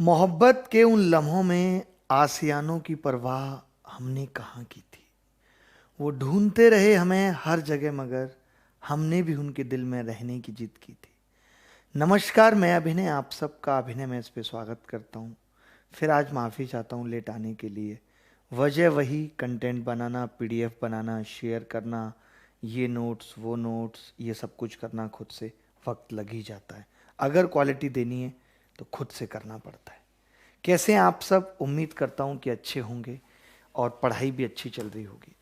मोहब्बत के उन लम्हों में आसियानों की परवाह हमने कहाँ की थी। वो ढूंढते रहे हमें हर जगह, मगर हमने भी उनके दिल में रहने की जिद की थी। नमस्कार, मैं अभिनय, आप सबका अभिनय में इस पे स्वागत करता हूँ। फिर आज माफ़ी चाहता हूँ लेट आने के लिए। वजह वही, कंटेंट बनाना, पीडीएफ बनाना, शेयर करना, ये नोट्स वो नोट्स, ये सब कुछ करना खुद से वक्त लग ही जाता है। अगर क्वालिटी देनी है तो खुद से करना पड़ता है। कैसे हैं आप सब? उम्मीद करता हूं कि अच्छे होंगे और पढ़ाई भी अच्छी चल रही होगी।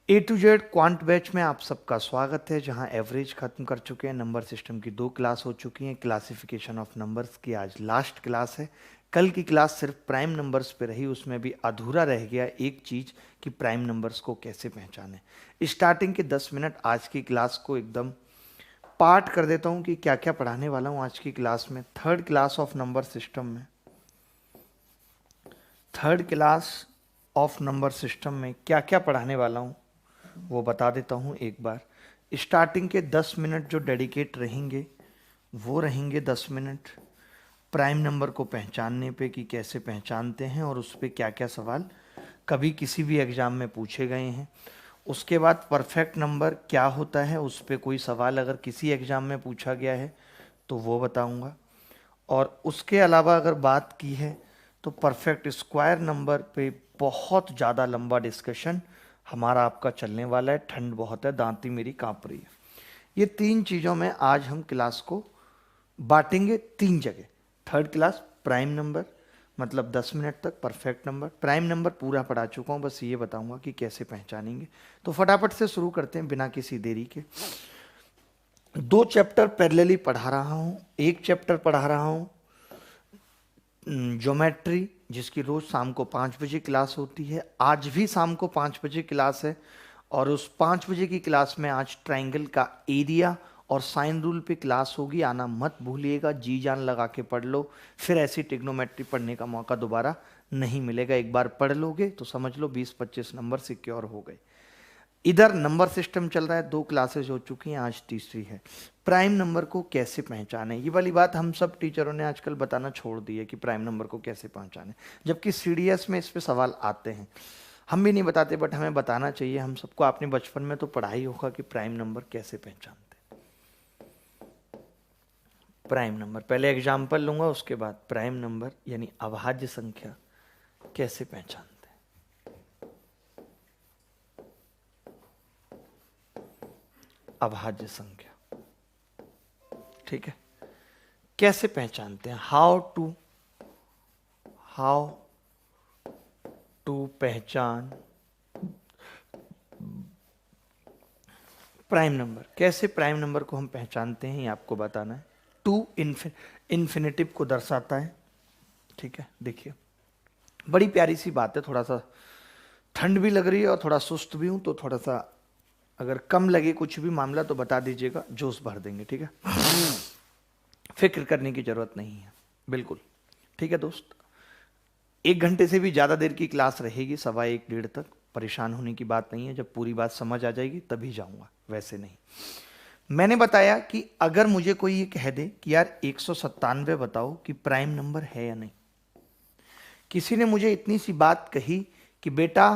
ए टू जेड क्वांट बैच में आप सबका स्वागत है, जहां एवरेज खत्म कर चुके हैं। नंबर सिस्टम की 2 क्लास हो चुकी हैं। क्लासिफिकेशन ऑफ नंबर्स की आज लास्ट क्लास है। कल की क्लास सिर्फ प्राइम नंबर्स पे रही, उसमें भी अधूरा रह गया एक चीज कि प्राइम नंबर्स को कैसे पहचानें। स्टार्टिंग के 10 मिनट आज की क्लास को एकदम पार्ट कर देता हूं कि क्या क्या पढ़ाने वाला हूं आज की क्लास में। Third class of number system में third class of number system में क्या क्या पढ़ाने वाला हूँ वो बता देता हूँ एक बार। स्टार्टिंग के 10 मिनट जो डेडिकेट रहेंगे वो रहेंगे 10 मिनट प्राइम नंबर को पहचानने पे कि कैसे पहचानते हैं और उस पर क्या क्या सवाल कभी किसी भी एग्ज़ाम में पूछे गए हैं। उसके बाद परफेक्ट नंबर क्या होता है, उस पर कोई सवाल अगर किसी एग्ज़ाम में पूछा गया है तो वो बताऊंगा। और उसके अलावा अगर बात की है तो परफेक्ट स्क्वायर नंबर पे बहुत ज़्यादा लंबा डिस्कशन हमारा आपका चलने वाला है। ठंड बहुत है, दांती मेरी कांप रही है। ये 3 चीज़ों में आज हम क्लास को बांटेंगे 3 जगह। थर्ड क्लास प्राइम नंबर, मतलब 10 मिनट तक परफेक्ट नंबर। प्राइम नंबर पूरा पढ़ा चुका हूँ, बस ये बताऊंगा कि कैसे पहचानेंगे। तो फटाफट से शुरू करते हैं बिना किसी देरी के। 2 चैप्टर पैरेलली पढ़ा रहा हूँ। एक चैप्टर पढ़ा रहा हूँ ज्योमेट्री, जिसकी रोज शाम को 5 बजे क्लास होती है। आज भी शाम को 5 बजे क्लास है और उस 5 बजे की क्लास में आज ट्राइंगल का एरिया और साइन रूल पे क्लास होगी। आना मत भूलिएगा, जी जान लगा के पढ़ लो, फिर ऐसी ट्रिग्नोमेट्री पढ़ने का मौका दोबारा नहीं मिलेगा। एक बार पढ़ लोगे तो समझ लो 20-25 नंबर सिक्योर हो गए। इधर नंबर सिस्टम चल रहा है, 2 क्लासेस हो चुकी हैं, आज तीसरी है। प्राइम नंबर को कैसे पहचाने, ये वाली बात हम सब टीचरों ने आजकल बताना छोड़ दी है कि प्राइम नंबर को कैसे पहचाने, जबकि सीडीएस में इस पे सवाल आते हैं। हम भी नहीं बताते, बट हमें बताना चाहिए। हम सबको आपने बचपन में तो पढ़ा ही होगा कि प्राइम नंबर कैसे पहचानते हैं। प्राइम नंबर पहले एग्जाम्पल लूंगा, उसके बाद प्राइम नंबर यानी अभाज्य संख्या कैसे पहचानते हैं। अभाज्य संख्या, ठीक है, कैसे पहचानते हैं। हाउ टू पहचान प्राइम नंबर। कैसे प्राइम नंबर को हम पहचानते हैं ये आपको बताना है। टू इन्फिनिटिव को दर्शाता है, ठीक है। देखिए बड़ी प्यारी सी बात है। थोड़ा सा ठंड भी लग रही है और थोड़ा सुस्त भी हूं, तो थोड़ा सा अगर कम लगे कुछ भी मामला तो बता दीजिएगा, जोश भर देंगे, ठीक है। फिक्र करने की जरूरत नहीं है, बिल्कुल ठीक है दोस्त। 1 घंटे से भी ज़्यादा देर की क्लास रहेगी, 1:15-1:30 तक। परेशान होने की बात नहीं है, जब पूरी बात समझ आ जाएगी तभी जाऊंगा, वैसे नहीं। मैंने बताया कि अगर मुझे कोई ये कह दे कि यार 197 बताओ कि प्राइम नंबर है या नहीं। किसी ने मुझे इतनी सी बात कही कि बेटा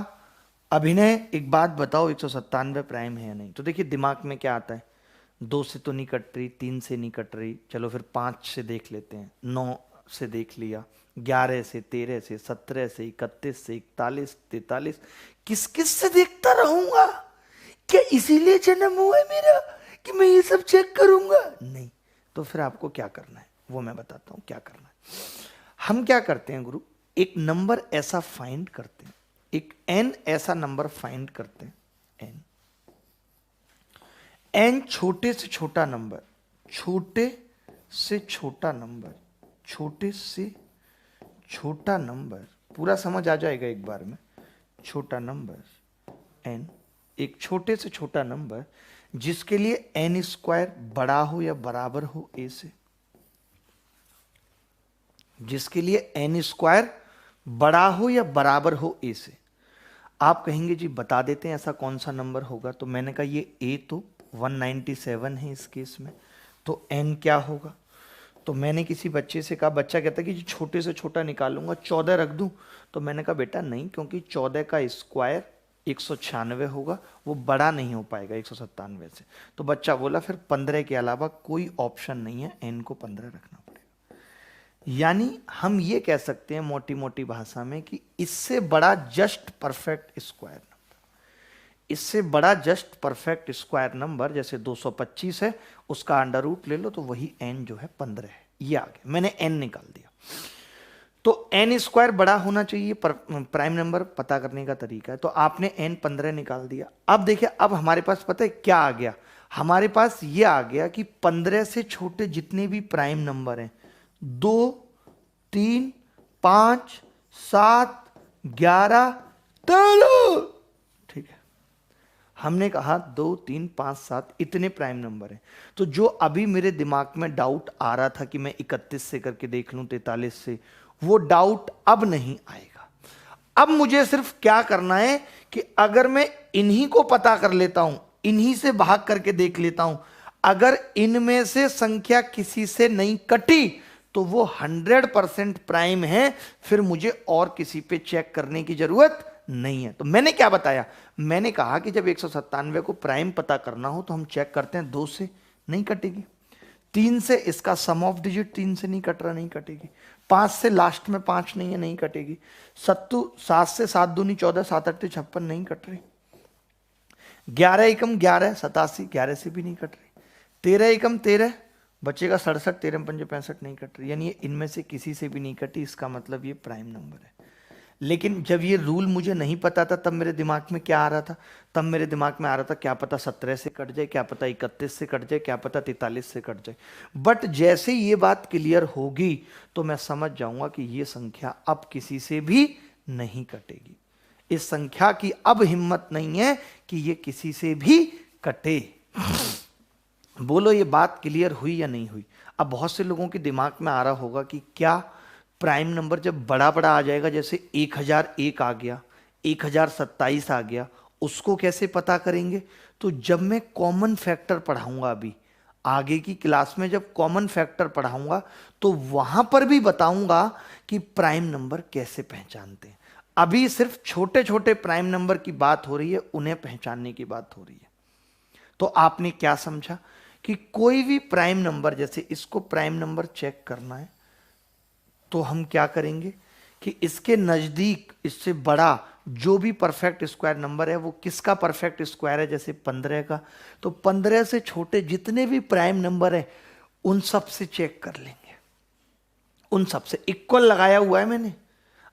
अभिनय एक बात बताओ, 197 प्राइम है या नहीं। तो देखिए दिमाग में क्या आता है, 2 से तो नहीं कट रही, 3 से नहीं कट रही, चलो फिर 5 से देख लेते हैं, 9 से देख लिया, 11 से, 13 से, 17 से, 31 से, 41, 43, किस किस से देखता रहूंगा? क्या इसीलिए जन्म हुआ है मेरा कि मैं ये सब चेक करूंगा? नहीं। तो फिर आपको क्या करना है वो मैं बताता हूं क्या करना है। हम क्या करते हैं गुरु, एक नंबर ऐसा फाइंड करते हैं, एक एन ऐसा नंबर फाइंड करते हैं। एन एन छोटे से छोटा नंबर, छोटे से छोटा नंबर, छोटे से छोटा नंबर, पूरा समझ आ जाएगा एक बार में। छोटा नंबर एन, एक छोटे से छोटा नंबर जिसके लिए एन स्क्वायर बड़ा हो या बराबर हो ए से, जिसके लिए एन स्क्वायर बड़ा हो या बराबर हो ए से। आप कहेंगे जी बता देते हैं ऐसा कौन सा नंबर होगा, तो मैंने कहा ये ए तो 197 है इस केस में, तो एन क्या होगा। तो मैंने किसी बच्चे से कहा, बच्चा कहता कि छोटे से छोटा निकालूंगा, 14 रख दूं। तो मैंने कहा बेटा नहीं, क्योंकि 14 का स्क्वायर 196 होगा, वो बड़ा नहीं हो पाएगा 197 से। तो बच्चा बोला फिर 15 के अलावा कोई ऑप्शन नहीं है, n को 15 रखना पड़ेगा। यानी हम ये कह सकते हैं मोटी मोटी भाषा में कि इससे बड़ा जस्ट परफेक्ट स्क्वायर नंबर, इससे बड़ा जस्ट परफेक्ट स्क्वायर नंबर जैसे 225 है, उसका अंडर रूट ले लो तो वही n जो है 15 है। ये आ गया, मैंने n निकाल दिया। तो n स्क्वायर बड़ा होना चाहिए, प्राइम नंबर पता करने का तरीका है। तो आपने n 15 निकाल दिया। अब देखिए, अब हमारे पास पता है क्या आ गया, हमारे पास ये आ गया कि 15 से छोटे जितने भी प्राइम नंबर हैं, 2, 3, 5, 7, 11, 13, ठीक है। हमने कहा 2, 3, 5, 7 इतने प्राइम नंबर हैं। तो जो अभी मेरे दिमाग में डाउट आ रहा था कि मैं 31 से करके देख लूं, 43 से, वो डाउट अब नहीं आएगा। अब मुझे सिर्फ क्या करना है कि अगर मैं इन्हीं को पता कर लेता हूं, इन्हीं से भाग करके देख लेता हूं, अगर इनमें से संख्या किसी से नहीं कटी तो वो 100% प्राइम है, फिर मुझे और किसी पे चेक करने की जरूरत नहीं है। तो मैंने क्या बताया, मैंने कहा कि जब 197 को प्राइम पता करना हो तो हम चेक करते हैं 2 से नहीं कटेगी, 3 से इसका सम ऑफ डिजिट 3 से नहीं कट रहा, नहीं कटेगी, 5 से लास्ट में 5 नहीं है, नहीं कटेगी, 7 से 7 दूनी 14, 7 8 56 नहीं कट रही, 11 एकम 11 87, 11 से भी नहीं कट रही, 13 एकम 13 बचेगा 67, 13 पंजे 65 नहीं कट रही। यानी इनमें से किसी से भी नहीं कटी, इसका मतलब ये प्राइम नंबर है। लेकिन जब ये रूल मुझे नहीं पता था तब मेरे दिमाग में क्या आ रहा था, तब मेरे दिमाग में आ रहा था क्या पता 17 से कट जाए, क्या पता 31 से कट जाए, क्या पता 43 से कट जाए। बट जैसे ये बात क्लियर होगी तो मैं समझ जाऊंगा कि ये संख्या अब किसी से भी नहीं कटेगी। इस संख्या की अब हिम्मत नहीं है कि ये किसी से भी कटे। बोलो ये बात क्लियर हुई या नहीं हुई। अब बहुत से लोगों के दिमाग में आ रहा होगा कि क्या प्राइम नंबर जब बड़ा बड़ा आ जाएगा, जैसे 1001 आ गया, 1027 आ गया, उसको कैसे पता करेंगे? तो जब मैं कॉमन फैक्टर पढ़ाऊंगा, अभी आगे की क्लास में जब कॉमन फैक्टर पढ़ाऊंगा तो वहां पर भी बताऊंगा कि प्राइम नंबर कैसे पहचानते हैं। अभी सिर्फ छोटे छोटे प्राइम नंबर की बात हो रही है, उन्हें पहचानने की बात हो रही है। तो आपने क्या समझा कि कोई भी प्राइम नंबर, जैसे इसको प्राइम नंबर चेक करना है तो हम क्या करेंगे कि इसके नजदीक इससे बड़ा जो भी परफेक्ट स्क्वायर नंबर है वो किसका परफेक्ट स्क्वायर है, जैसे 15 का, तो 15 से छोटे जितने भी प्राइम नंबर है उन सब से चेक कर लेंगे। उन सब से इक्वल लगाया हुआ है मैंने,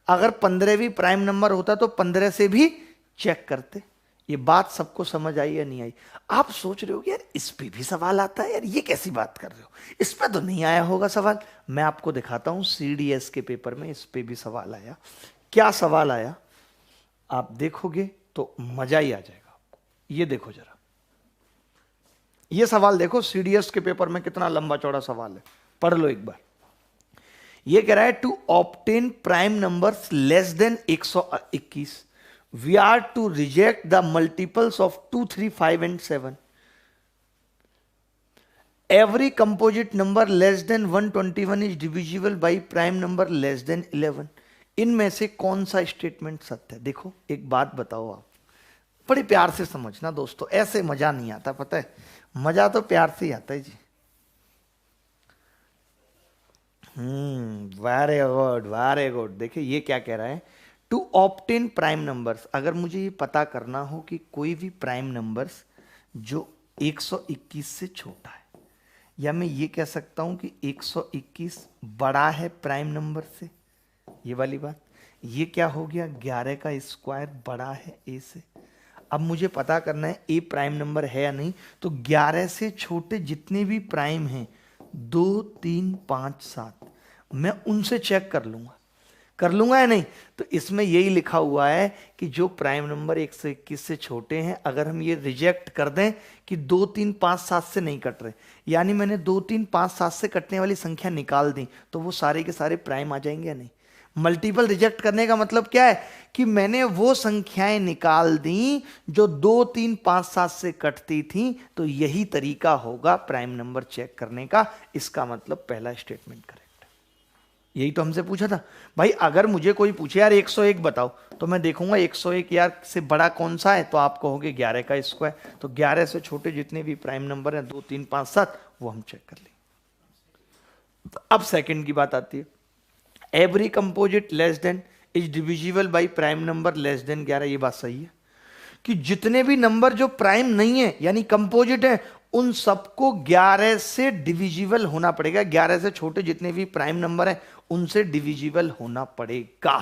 अगर 15 भी प्राइम नंबर होता तो 15 से भी चेक करते। ये बात सबको समझ आई या नहीं आई? आप सोच रहे हो कि यार इस पे भी सवाल आता है, यार ये कैसी बात कर रहे हो, इस पे तो नहीं आया होगा सवाल। मैं आपको दिखाता हूं, CDS के पेपर में इस पे भी सवाल आया। क्या सवाल आया आप देखोगे तो मजा ही आ जाएगा आपको। ये देखो जरा, ये सवाल देखो, CDS के पेपर में कितना लंबा चौड़ा सवाल है, पढ़ लो एक बार। ये कह रहा है to obtain prime numbers less than 121 we are to reject the multiples of 2, 3, 5 and 7. Every composite number less than 121 is divisible by prime number less than 11. इनमें से कौन सा स्टेटमेंट सत्य है? देखो एक बात बताओ, आप बड़े प्यार से समझना दोस्तों, ऐसे मजा नहीं आता, पता है, मजा तो प्यार से ही आता है जी। Very good very good. देखिए ये क्या कह रहा है, टू ऑब्टेन प्राइम नंबर्स, अगर मुझे ये पता करना हो कि कोई भी प्राइम नंबर्स जो 121 से छोटा है, या मैं ये कह सकता हूं कि 121 बड़ा है प्राइम नंबर से, ये वाली बात, ये क्या हो गया, 11 का स्क्वायर बड़ा है a से। अब मुझे पता करना है a प्राइम नंबर है या नहीं, तो 11 से छोटे जितने भी प्राइम हैं 2, 3, 5, 7, मैं उनसे चेक कर लूंगा या नहीं? तो इसमें यही लिखा हुआ है कि जो प्राइम नंबर 121 से छोटे हैं, अगर हम ये रिजेक्ट कर दें कि 2, 3, 5, 7 से नहीं कट रहे, यानी मैंने 2, 3, 5, 7 से कटने वाली संख्या निकाल दी, तो वो सारे के सारे प्राइम आ जाएंगे या नहीं? मल्टीपल रिजेक्ट करने का मतलब क्या है कि मैंने वो संख्याएं निकाल दी जो 2, 3, 5, 7 से कटती थी। तो यही तरीका होगा प्राइम नंबर चेक करने का। इसका मतलब पहला स्टेटमेंट करेक्ट। यही तो हमसे पूछा था भाई। अगर मुझे कोई पूछे यार 101 बताओ, तो मैं देखूंगा 101 यार से बड़ा कौन सा है, तो आप कहोगे 11 का स्क्वायर। तो 11 से छोटे जितने भी प्राइम नंबर हैं 2, 3, 5, 7, वो हम चेक कर लेंगे। अब सेकंड की बात आती है। Every composite less than is divisible by prime number less than 11। ये बात सही है कि जितने भी नंबर जो प्राइम नहीं है यानी कंपोजिट है, उन सबको 11 से डिविजिबल होना पड़ेगा। 11 से छोटे जितने भी प्राइम नंबर हैं उनसे डिविजिबल होना पड़ेगा।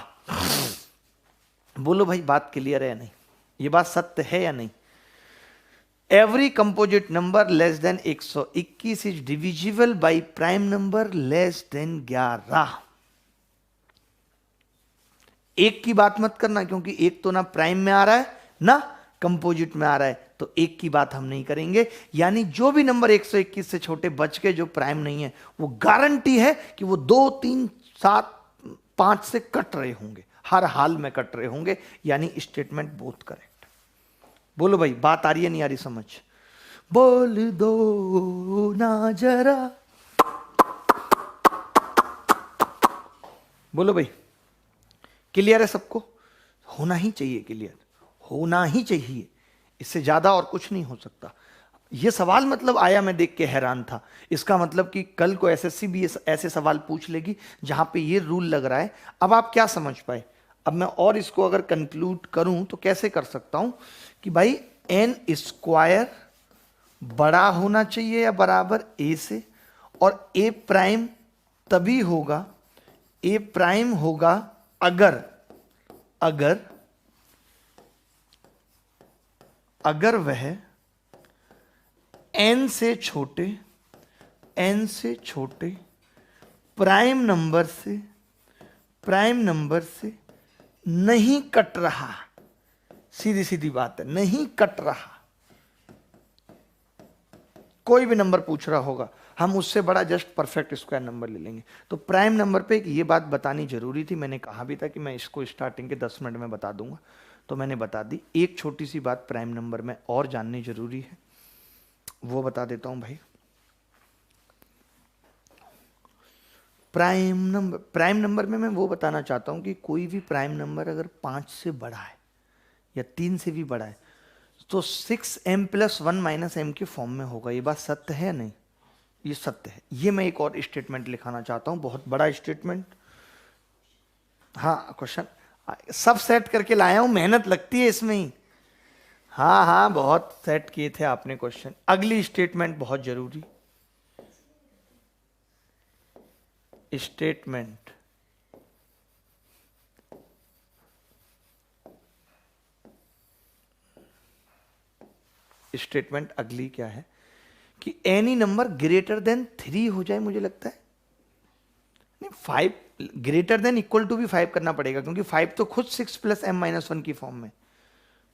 बोलो भाई बात क्लियर है या नहीं? ये बात सत्य है या नहीं? Every composite number less than 121 is divisible by prime number less than 11। एक की बात मत करना, क्योंकि एक तो ना प्राइम में आ रहा है ना कंपोजिट में आ रहा है, तो एक की बात हम नहीं करेंगे। यानी जो भी नंबर 121 से छोटे बच के जो प्राइम नहीं है, वो गारंटी है कि वो 2, 3, 7, 5 से कट रहे होंगे, हर हाल में कट रहे होंगे। यानी स्टेटमेंट बोथ करेक्ट। बोलो भाई बात आ रही है नहीं आ रही समझ? बोल दो ना जरा, बोलो भाई क्लियर है सबको? होना ही चाहिए क्लियर, होना ही चाहिए। इससे ज्यादा और कुछ नहीं हो सकता। यह सवाल मतलब आया मैं देख के हैरान था। इसका मतलब कि कल को एसएससी भी ऐसे सवाल पूछ लेगी जहां पे ये रूल लग रहा है। अब आप क्या समझ पाए? अब मैं और इसको अगर कंक्लूड करूं तो कैसे कर सकता हूं कि भाई एन स्क्वायर बड़ा होना चाहिए या बराबर ए से, और ए प्राइम तभी होगा, ए प्राइम होगा अगर अगर अगर वह n से छोटे प्राइम नंबर से नहीं कट रहा। सीधी सीधी बात है, नहीं कट रहा। कोई भी नंबर पूछ रहा होगा, हम उससे बड़ा जस्ट परफेक्ट स्क्वायर नंबर ले लेंगे। तो प्राइम नंबर पे ये बात बतानी जरूरी थी। मैंने कहा भी था कि मैं इसको स्टार्टिंग के 10 मिनट में बता दूंगा, तो मैंने बता दी। एक छोटी सी बात प्राइम नंबर में और जाननी जरूरी है, वो बता देता हूं भाई। प्राइम नंबर में मैं वो बताना चाहता हूं कि कोई भी प्राइम नंबर अगर 5 से बड़ा है या 3 से भी बड़ा है तो 6m + 1 - m के फॉर्म में होगा। ये बात सत्य है या नहीं? ये सत्य है। ये मैं एक और स्टेटमेंट लिखाना चाहता हूं, बहुत बड़ा स्टेटमेंट। हाँ क्वेश्चन सब सेट करके लाया हूं, मेहनत लगती है इसमें ही। हाँ हाँ बहुत सेट किए थे आपने क्वेश्चन। अगली स्टेटमेंट बहुत जरूरी स्टेटमेंट। स्टेटमेंट अगली क्या है कि एनी नंबर ग्रेटर देन 3 हो जाए। मुझे लगता है नहीं, 5 ग्रेटर देन इक्वल टू भी 5 करना पड़ेगा, क्योंकि 5 तो खुद 6 + m - 1 की फॉर्म में।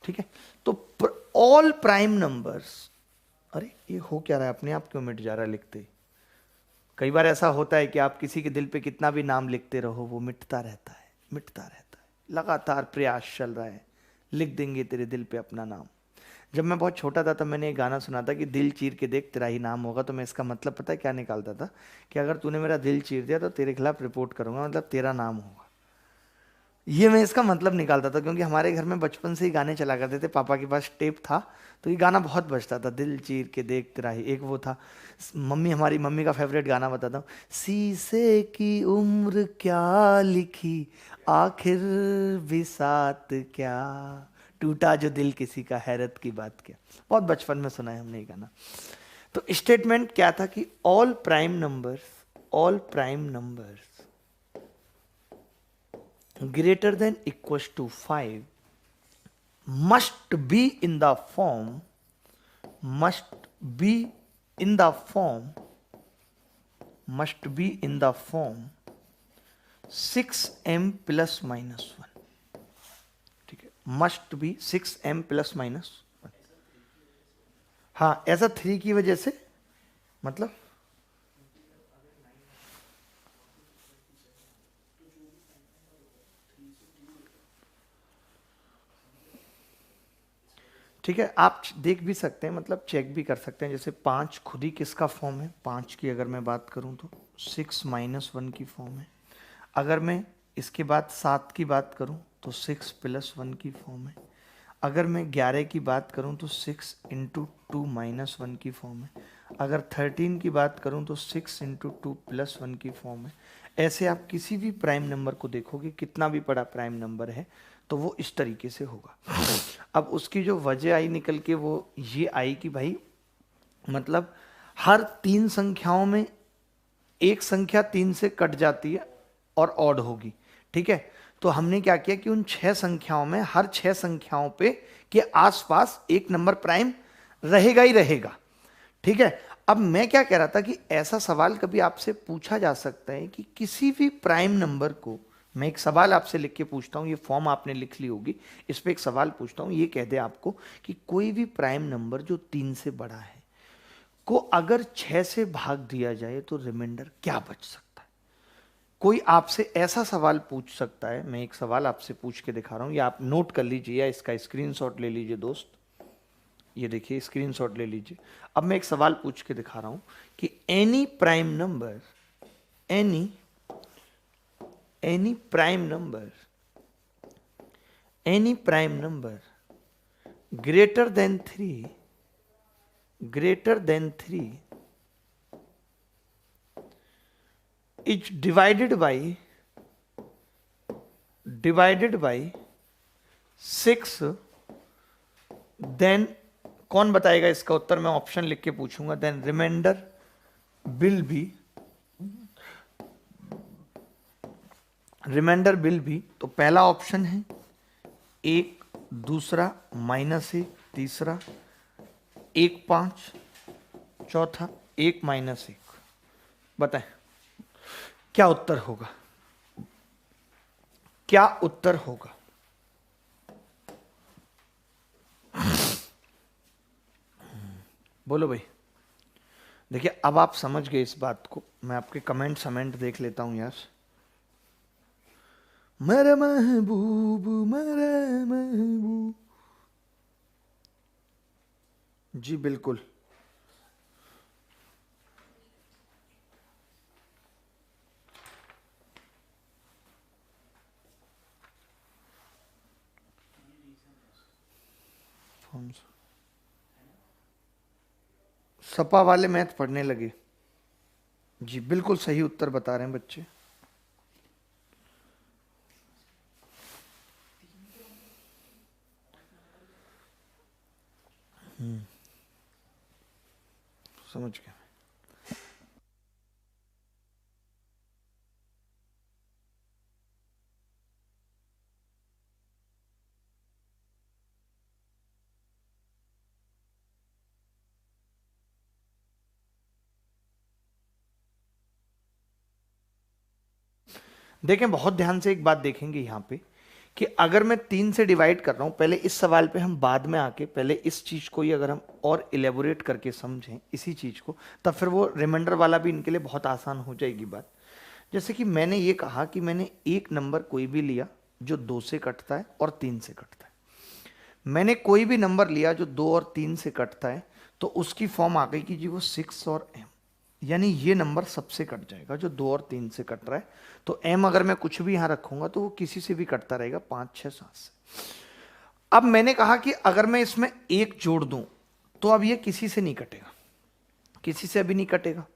ठीक है, तो ऑल प्राइम नंबर्स। अरे ये हो क्या रहा है? अपने आप क्यों मिट जा रहा है लिखते? कई बार ऐसा होता है कि आप किसी के दिल पे कितना भी नाम लिखते रहो, वो मिटता रहता है, मिटता रहता है। लगातार प्रयास चल रहा है, लिख देंगे तेरे दिल पे अपना नाम। जब मैं बहुत छोटा था तब मैंने एक गाना सुना था कि दिल चीर के देख तेरा ही नाम होगा। तो मैं इसका मतलब पता है क्या निकालता था कि अगर तूने मेरा दिल चीर दिया तो तेरे खिलाफ रिपोर्ट करूंगा, मतलब तेरा नाम होगा। ये मैं इसका मतलब निकालता था, क्योंकि हमारे घर में बचपन से ही गाने चला करते थे। पापा के पास टेप था तो ये गाना बहुत बजता था, दिल चीर के देख तेरा ही। एक वो था हमारी मम्मी का फेवरेट गाना बताता हूँ। शीशे की उम्र क्या लिखी, आखिर भी साथ क्या, टूटा जो दिल किसी का, हैरत की बात क्या। बहुत बचपन में सुना है हमने ये गाना। तो स्टेटमेंट क्या था कि all prime numbers greater than equals to 5 must be in the form 6m ± 1। ठीक है, must be 6m ± 1। हाँ ऐसा 3 की वजह से मतलब ठीक है, आप देख भी सकते हैं, मतलब चेक भी कर सकते हैं। जैसे 5 खुद ही किसका फॉर्म है, 5 की अगर मैं बात करूं तो 6 - 1 की फॉर्म है। अगर मैं इसके बाद 7 की बात करूं तो 6 + 1 की फॉर्म है। अगर मैं 11 की बात करूं तो 6 × 2 - 1 की फॉर्म है। अगर 13 की बात करूं तो 6 × 2 + 1 की फॉर्म है। ऐसे आप किसी भी प्राइम नंबर को देखोगे, कितना भी बड़ा प्राइम नंबर है तो वो इस तरीके से होगा। अब उसकी जो वजह आई निकल के वो ये आई कि भाई मतलब हर 3 संख्याओं में एक संख्या 3 से कट जाती है और ऑड होगी। ठीक है, तो हमने क्या किया कि उन 6 संख्याओं में हर 6 संख्याओं पे के आसपास एक नंबर प्राइम रहेगा ही रहेगा। ठीक है, अब मैं क्या कह रहा था कि ऐसा सवाल कभी आपसे पूछा जा सकता है कि किसी भी प्राइम नंबर को, मैं एक सवाल आपसे लिख के पूछता हूं, ये फॉर्म आपने लिख ली होगी, इस पे एक सवाल पूछता हूं, ये कह दे आपको कि कोई भी प्राइम नंबर जो 3 से बड़ा है को अगर 6 से भाग दिया जाए तो रिमाइंडर क्या बच सकता है। कोई आपसे ऐसा सवाल पूछ सकता है। मैं एक सवाल आपसे पूछ के दिखा रहा हूं, या आप नोट कर लीजिए या इसका स्क्रीनशॉट ले लीजिए दोस्त। ये देखिए स्क्रीनशॉट ले लीजिए। अब मैं एक सवाल पूछ के दिखा रहा हूं कि any prime number greater than 3 is divided by 6, then कौन बताएगा इसका उत्तर, मैं ऑप्शन लिख के पूछूंगा। देन रिमाइंडर विल बी, तो पहला ऑप्शन है 1, दूसरा -1, तीसरा 1 5, चौथा 1 - 1। बताएं क्या उत्तर होगा, क्या उत्तर होगा। बोलो भाई। देखिए अब आप समझ गए इस बात को। मैं आपके कमेंट देख लेता हूं यार। मेरे महबूब जी बिल्कुल। सपा वाले मैथ पढ़ने लगे। जी बिल्कुल सही उत्तर बता रहे हैं बच्चे। समझ गया। देखें बहुत ध्यान से एक बात देखेंगे यहाँ पे कि अगर मैं 3 से डिवाइड कर रहा हूं, पहले इस सवाल पे हम बाद में आके पहले इस चीज को ही अगर हम और इलेबोरेट करके समझें इसी चीज को, तब फिर वो रिमाइंडर वाला भी इनके लिए बहुत आसान हो जाएगी बात। जैसे कि मैंने ये कहा कि मैंने एक नंबर कोई भी लिया जो 2 से कटता है और 3 से कटता है। मैंने कोई भी नंबर लिया जो 2 और 3 से कटता है, तो उसकी फॉर्म आ गई कि जी वो 6 और m, यानी ये नंबर सबसे कट जाएगा जो 2 और 3 से कट रहा है। तो m अगर मैं कुछ भी यहां रखूंगा तो वो किसी से भी कटता रहेगा, 5 6 7 से। अब मैंने कहा कि अगर मैं इसमें 1 जोड़ दूं तो अब ये किसी से नहीं कटेगा, किसी से अभी नहीं कटेगा।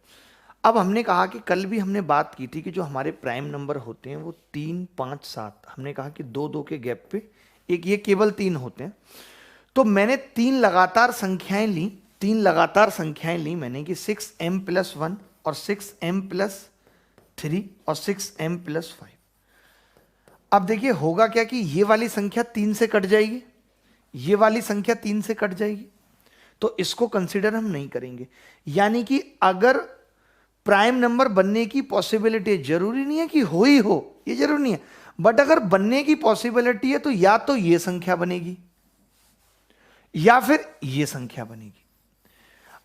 अब हमने कहा कि कल भी हमने बात की थी कि जो हमारे प्राइम नंबर होते हैं वो 3 5 7, हमने कहा कि 2 2 के गैप पे एक ये केवल 3 होते हैं। तो मैंने 3 लगातार संख्याएं ली मैंने कि 6m + 1 और 6m + 3 और 6m + 5। अब देखिए होगा क्या कि ये वाली संख्या 3 से कट जाएगी, ये वाली संख्या 3 से कट जाएगी, तो इसको कंसीडर हम नहीं करेंगे। यानी कि अगर प्राइम नंबर बनने की पॉसिबिलिटी, जरूरी नहीं है कि हो ही हो, ये जरूरी नहीं है, बट अगर बनने की पॉसिबिलिटी है तो या तो ये संख्या बनेगी या फिर ये संख्या बनेगी।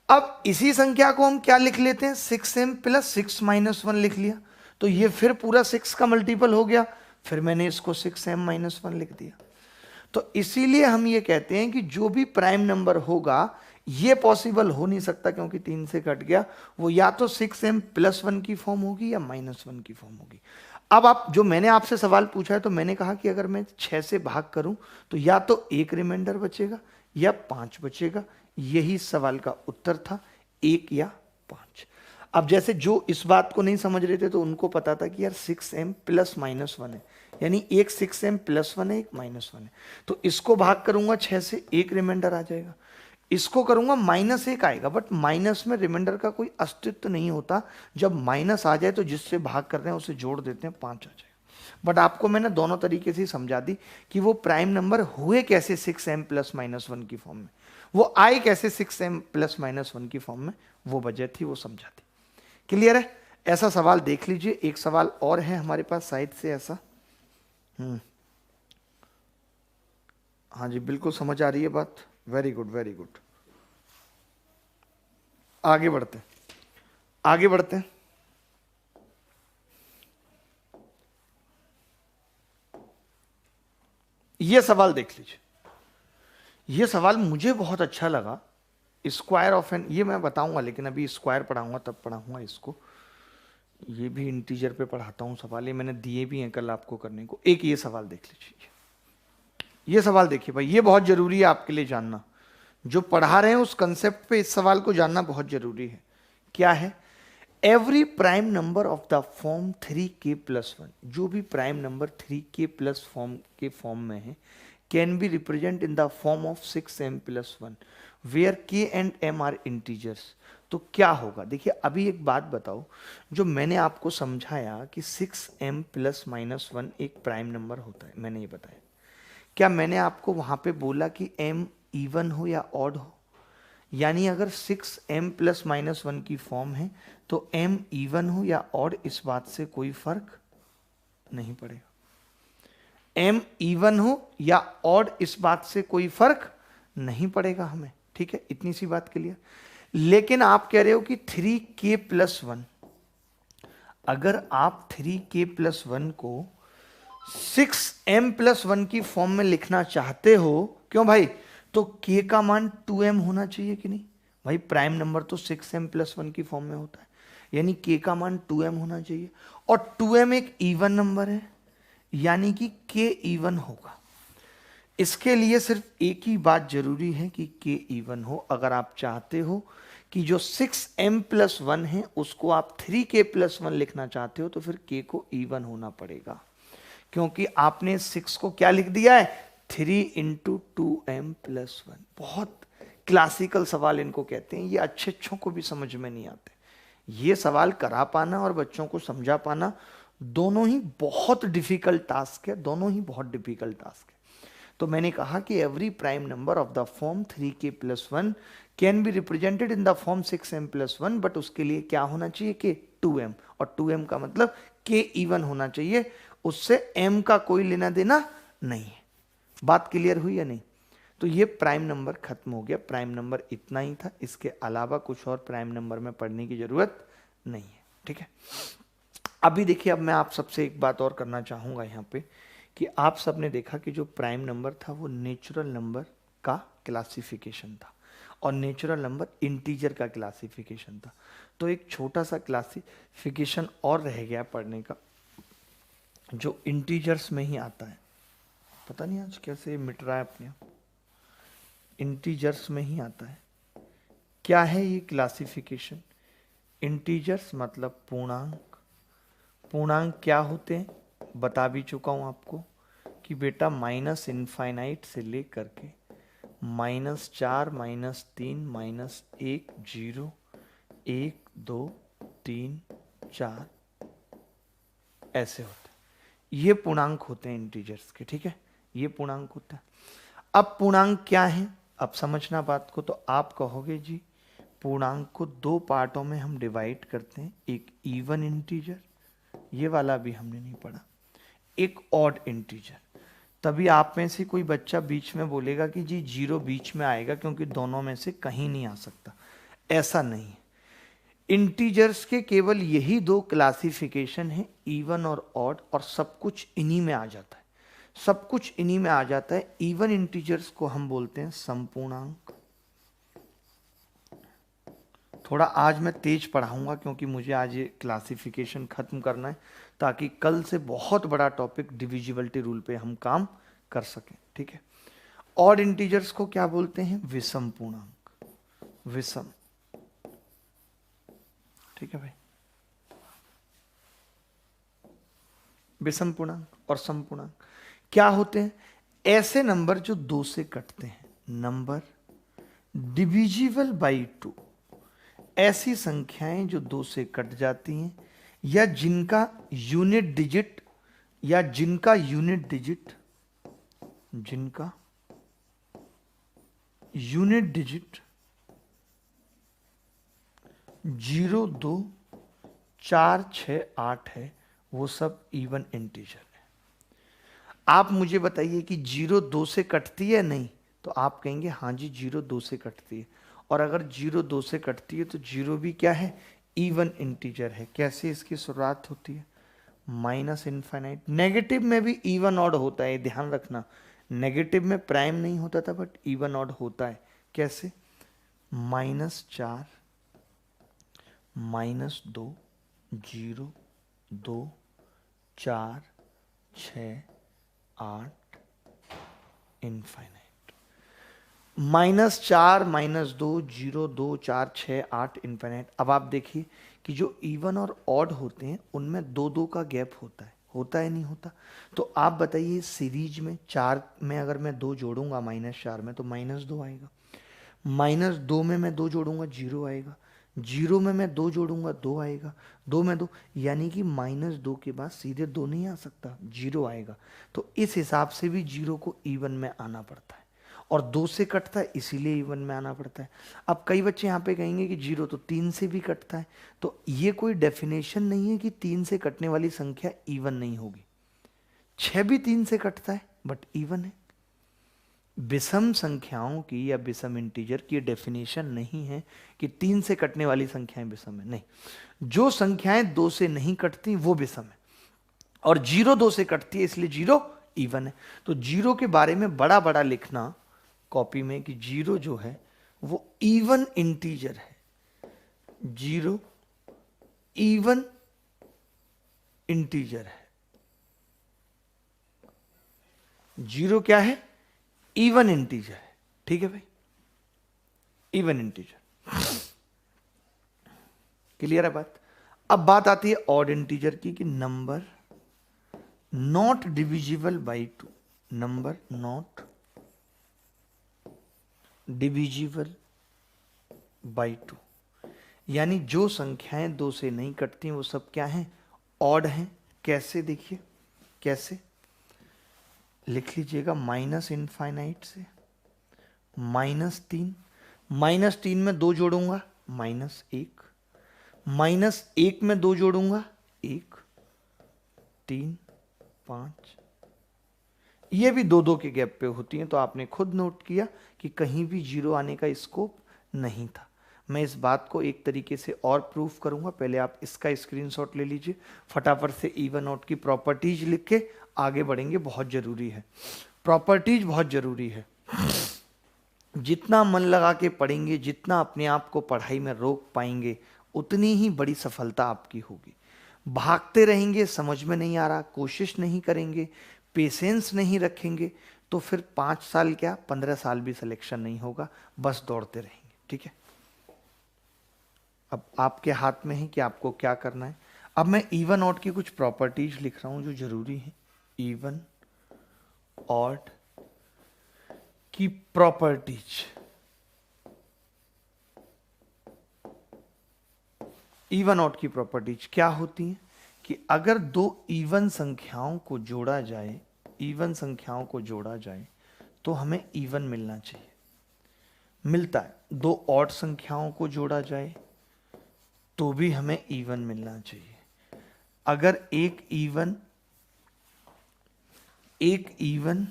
अब इसी संख्या को हम क्या लिख लेते हैं, 6m + 6 - 1 लिख लिया, तो ये फिर पूरा 6 का मल्टीपल हो गया, फिर मैंने इसको 6m - 1 लिख दिया। तो इसीलिए हम ये कहते हैं कि जो भी प्राइम नंबर होगा ये पॉसिबल हो नहीं सकता क्योंकि 3 से कट गया, वो या तो 6m+1 की फॉर्म होगी या -1 की फॉर्म होगी। अब आप जो मैंने आपसे सवाल पूछा है तो मैंने कहा कि अगर मैं 6 से भाग करूं तो या तो 1 रिमाइंडर बचेगा या 5 बचेगा। यही सवाल का उत्तर था, 1 या 5। अब जैसे जो इस बात को नहीं समझ रहे थे तो उनको पता था कि यार 6m + -1 है, यानी एक 6m+1 है, एक -1 है। तो इसको भाग करूंगा 6 से, 1 रिमाइंडर आ जाएगा। इसको करूंगा -1 आएगा, बट माइनस में रिमाइंडर का कोई अस्तित्व नहीं होता। जब माइनस आ जाए तो जिससे भाग कर रहे हैं उसे जोड़ देते हैं, 5 आ जाएगा। बट आपको मैंने दोनों तरीके से समझा दी कि वो प्राइम नंबर हुए कैसे 6m + -1 की फॉर्म में, वो आए कैसे 6m + -1 की फॉर्म में, वो वजह थी, वो समझा दी। क्लियर है? ऐसा सवाल देख लीजिए। एक सवाल और है हमारे पास साइड से ऐसा। हाँ जी, बिल्कुल समझ आ रही है बात। Very good, very good. आगे बढ़ते हैं, आगे बढ़ते हैं। यह सवाल देख लीजिए, यह सवाल मुझे बहुत अच्छा लगा। स्क्वायर ऑफ एन, ये मैं बताऊंगा लेकिन अभी स्क्वायर पढ़ाऊंगा तब पढ़ाऊंगा इसको। ये भी इंटीजर पे पढ़ाता हूं सवाल, ये मैंने दिए भी हैं कल आपको करने को। एक ये सवाल देख लीजिए, ये सवाल देखिए भाई, ये बहुत जरूरी है आपके लिए जानना। जो पढ़ा रहे हैं उस कंसेप्ट पे इस सवाल को जानना बहुत जरूरी है। क्या है? Every prime number of the form 3k+1, जो भी प्राइम नंबर 3k+ फॉर्म के फॉर्म में है, can be represent in the form of 6m+1 where k and m are integers. तो क्या होगा? देखिए अभी एक बात बताओ, जो मैंने आपको समझाया कि 6m + -1 एक प्राइम नंबर होता है, मैंने ये बताया। क्या मैंने आपको वहां पे बोला कि m इवन हो या ऑड हो? यानी अगर 6m + -1 की फॉर्म है तो m इवन हो या ऑड, इस बात से कोई फर्क नहीं पड़ेगा। m इवन हो या ऑड, इस बात से कोई फर्क नहीं पड़ेगा हमें, ठीक है? इतनी सी बात क्लियर। लेकिन आप कह रहे हो कि 3k+1, अगर आप 3k+1 को 6m+1 की फॉर्म में लिखना चाहते हो, क्यों भाई? तो k का मान 2m होना चाहिए कि नहीं भाई? प्राइम नंबर तो 6m+1 की फॉर्म में होता है, यानी k का मान 2m होना चाहिए। और 2m एक इवन नंबर है, यानी कि k इवन होगा। इसके लिए सिर्फ एक ही बात जरूरी है कि k इवन हो। अगर आप चाहते हो कि जो 6m+1 है उसको आप 3k+1 लिखना चाहते हो तो फिर k को इवन होना पड़ेगा, क्योंकि आपने 6 को क्या लिख दिया है? 3 × 2m+1। बहुत क्लासिकल सवाल इनको कहते हैं, ये अच्छों को भी समझ में नहीं आते। ये सवाल करा पाना और बच्चों को समझा पाना दोनों ही बहुत डिफिकल्ट टास्क है, दोनों ही बहुत डिफिकल्ट टास्क है। तो मैंने कहा कि every prime number of the form 3k+1 can be represented in the form 6m+1, but उसके लिए क्या होना चाहिए? कि 2m, और 2m का मतलब k इवन होना चाहिए, उससे m का कोई लेना देना नहीं है। बात क्लियर हुई या नहीं? तो ये प्राइम नंबर खत्म हो गया। प्राइम नंबर इतना ही था, इसके अलावा कुछ और प्राइम नंबर में पढ़ने की जरूरत नहीं है, ठीक है? अभी देखिए, अब मैं आप सबसे एक बात और करना चाहूंगा यहाँ पे कि आप सबने देखा कि जो प्राइम नंबर था वो नेचुरल नंबर का क्लासिफिकेशन था और नेचुरल नंबर इंटीजर का क्लासिफिकेशन था। तो एक छोटा सा क्लासिफिकेशन और रह गया पढ़ने का, जो इंटीजर्स में ही आता है। पता नहीं आज कैसे मिट रहा है अपने आप, इंटीजर्स में ही आता है। क्या है ये क्लासिफिकेशन? इंटीजर्स मतलब पूर्णांक। पूर्णांक क्या होते हैं बता भी चुका हूं आपको कि बेटा -∞ से लेकर के -4, -3, -1, 0, 1, 2, 3, 4 ऐसे होते हैं। ये पूर्णांक होते हैं इंटीजर्स के, ठीक है? ये पूर्णांक होता है। अब पूर्णांक क्या है, अब समझना बात को। तो आप कहोगे जी पूर्णांक को 2 पार्टों में हम डिवाइड करते हैं, एक इवन इंटीजर, ये वाला भी हमने नहीं पढ़ा, एक ऑड इंटीजर। तभी आप में से कोई बच्चा बीच में बोलेगा कि जी 0 बीच में आएगा क्योंकि दोनों में से कहीं नहीं आ सकता। ऐसा नहीं है। इंटीजर्स के केवल यही 2 क्लासिफिकेशन है, इवन और ऑड, और सब कुछ इन्हीं में आ जाता है। सब कुछ इन्हीं में आ जाता है। इवन इंटीजर्स को हम बोलते हैं संपूर्णांक। थोड़ा आज मैं तेज पढ़ाऊंगा क्योंकि मुझे आज ये क्लासिफिकेशन खत्म करना है, ताकि कल से बहुत बड़ा टॉपिक डिविजिबिलिटी रूल पे हम काम कर सकें, ठीक है। ऑड इंटीजर्स को क्या बोलते हैं? विषम पूर्णांक, विषम, ठीक है भाई। विषम पूर्णांक और समपूर्णांक क्या होते हैं? ऐसे नंबर जो 2 से कटते हैं, नंबर डिविजिबल बाई 2। ऐसी संख्याएं जो 2 से कट जाती हैं या जिनका यूनिट डिजिट जिनका यूनिट डिजिट 0, 2, 4, 6, 8 है, वो सब इवन इंटीजर है। आप मुझे बताइए कि 0 2 से कटती है? नहीं। तो आप कहेंगे हाँ जी 0 2 से कटती है। और अगर 0 2 से कटती है तो 0 भी क्या है? इवन इंटीजर है। कैसे इसकी शुरुआत होती है? Minus infinite. नेगेटिव में भी इवन ऑड होता है, ध्यान रखना। नेगेटिव में प्राइम नहीं होता था, बट इवन ऑड होता है। कैसे? -4, -2, 0, 2, 4, 6, 8, इनफाइनाइट। -4, -2, 0, 2, 4, 6, 8, इनफाइनाइट। अब आप देखिए कि जो इवन और ऑड होते हैं उनमें 2-2 का गैप होता है नहीं होता? तो आप बताइए सीरीज में 4 में अगर मैं 2 जोड़ूंगा -4 में तो -2 आएगा। -2 में मैं 2 जोड़ूंगा 0 आएगा। 0 में मैं 2 जोड़ूंगा 2 आएगा। 2 में 2, यानी कि -2 के बाद सीधे 2 नहीं आ सकता, 0 आएगा। तो इस हिसाब से भी 0 को इवन में आना पड़ता है, और 2 से कटता है इसीलिए इवन में आना पड़ता है। अब कई बच्चे यहाँ पे कहेंगे कि 0 तो 3 से भी कटता है। तो ये कोई डेफिनेशन नहीं है कि 3 से कटने वाली संख्या इवन नहीं होगी। 6 भी 3 से कटता है बट इवन है। विषम संख्याओं की या विषम इंटीजर की डेफिनेशन नहीं है कि 3 से कटने वाली संख्याएं विषम है, नहीं। जो संख्याएं 2 से नहीं कटती वो विषम है, और 0 2 से कटती है इसलिए 0 इवन है। तो 0 के बारे में बड़ा बड़ा लिखना कॉपी में कि 0 जो है वो इवन इंटीजर है। 0 इवन इंटीजर है। 0 क्या है? इवन इंटीजर है, ठीक है भाई, इवन इंटीजर। क्लियर है बात? अब बात आती है ऑड इंटीजर की कि number not divisible by 2। Number not divisible by 2, यानी जो संख्याएं 2 से नहीं कटती वो सब क्या हैं? ऑड हैं। कैसे? देखिए कैसे लिख लीजिएगा। माइनस इनफाइनाइट से -3, -3 में 2 जोड़ूंगा -1, -1 में 2 जोड़ूंगा 1, 3, 5। ये भी 2-2 के गैप पे होती हैं, तो आपने खुद नोट किया कि कहीं भी 0 आने का स्कोप नहीं था। मैं इस बात को एक तरीके से और प्रूफ करूंगा। पहले आप इसका स्क्रीनशॉट ले लीजिए, फटाफट से इवन ऑड की प्रॉपर्टीज लिख के आगे बढ़ेंगे। बहुत जरूरी है, प्रॉपर्टीज बहुत जरूरी है। जितना मन लगा के पढ़ेंगे, जितना अपने आप को पढ़ाई में रोक पाएंगे, उतनी ही बड़ी सफलता आपकी होगी। भागते रहेंगे, समझ में नहीं आ रहा, कोशिश नहीं करेंगे, पेशेंस नहीं रखेंगे, तो फिर 5 साल क्या 15 साल भी सिलेक्शन नहीं होगा, बस दौड़ते रहेंगे, ठीक है। अब आपके हाथ में है कि आपको क्या करना है। अब मैं इवन ऑड की कुछ प्रॉपर्टीज लिख रहा हूं जो जरूरी है। इवन ऑड की प्रॉपर्टीज, इवन ऑड की प्रॉपर्टीज क्या होती हैं कि अगर 2 इवन संख्याओं को जोड़ा जाए, इवन संख्याओं को जोड़ा जाए तो हमें इवन मिलना चाहिए, मिलता है। 2 ऑड संख्याओं को जोड़ा जाए तो भी हमें इवन मिलना चाहिए। अगर एक इवन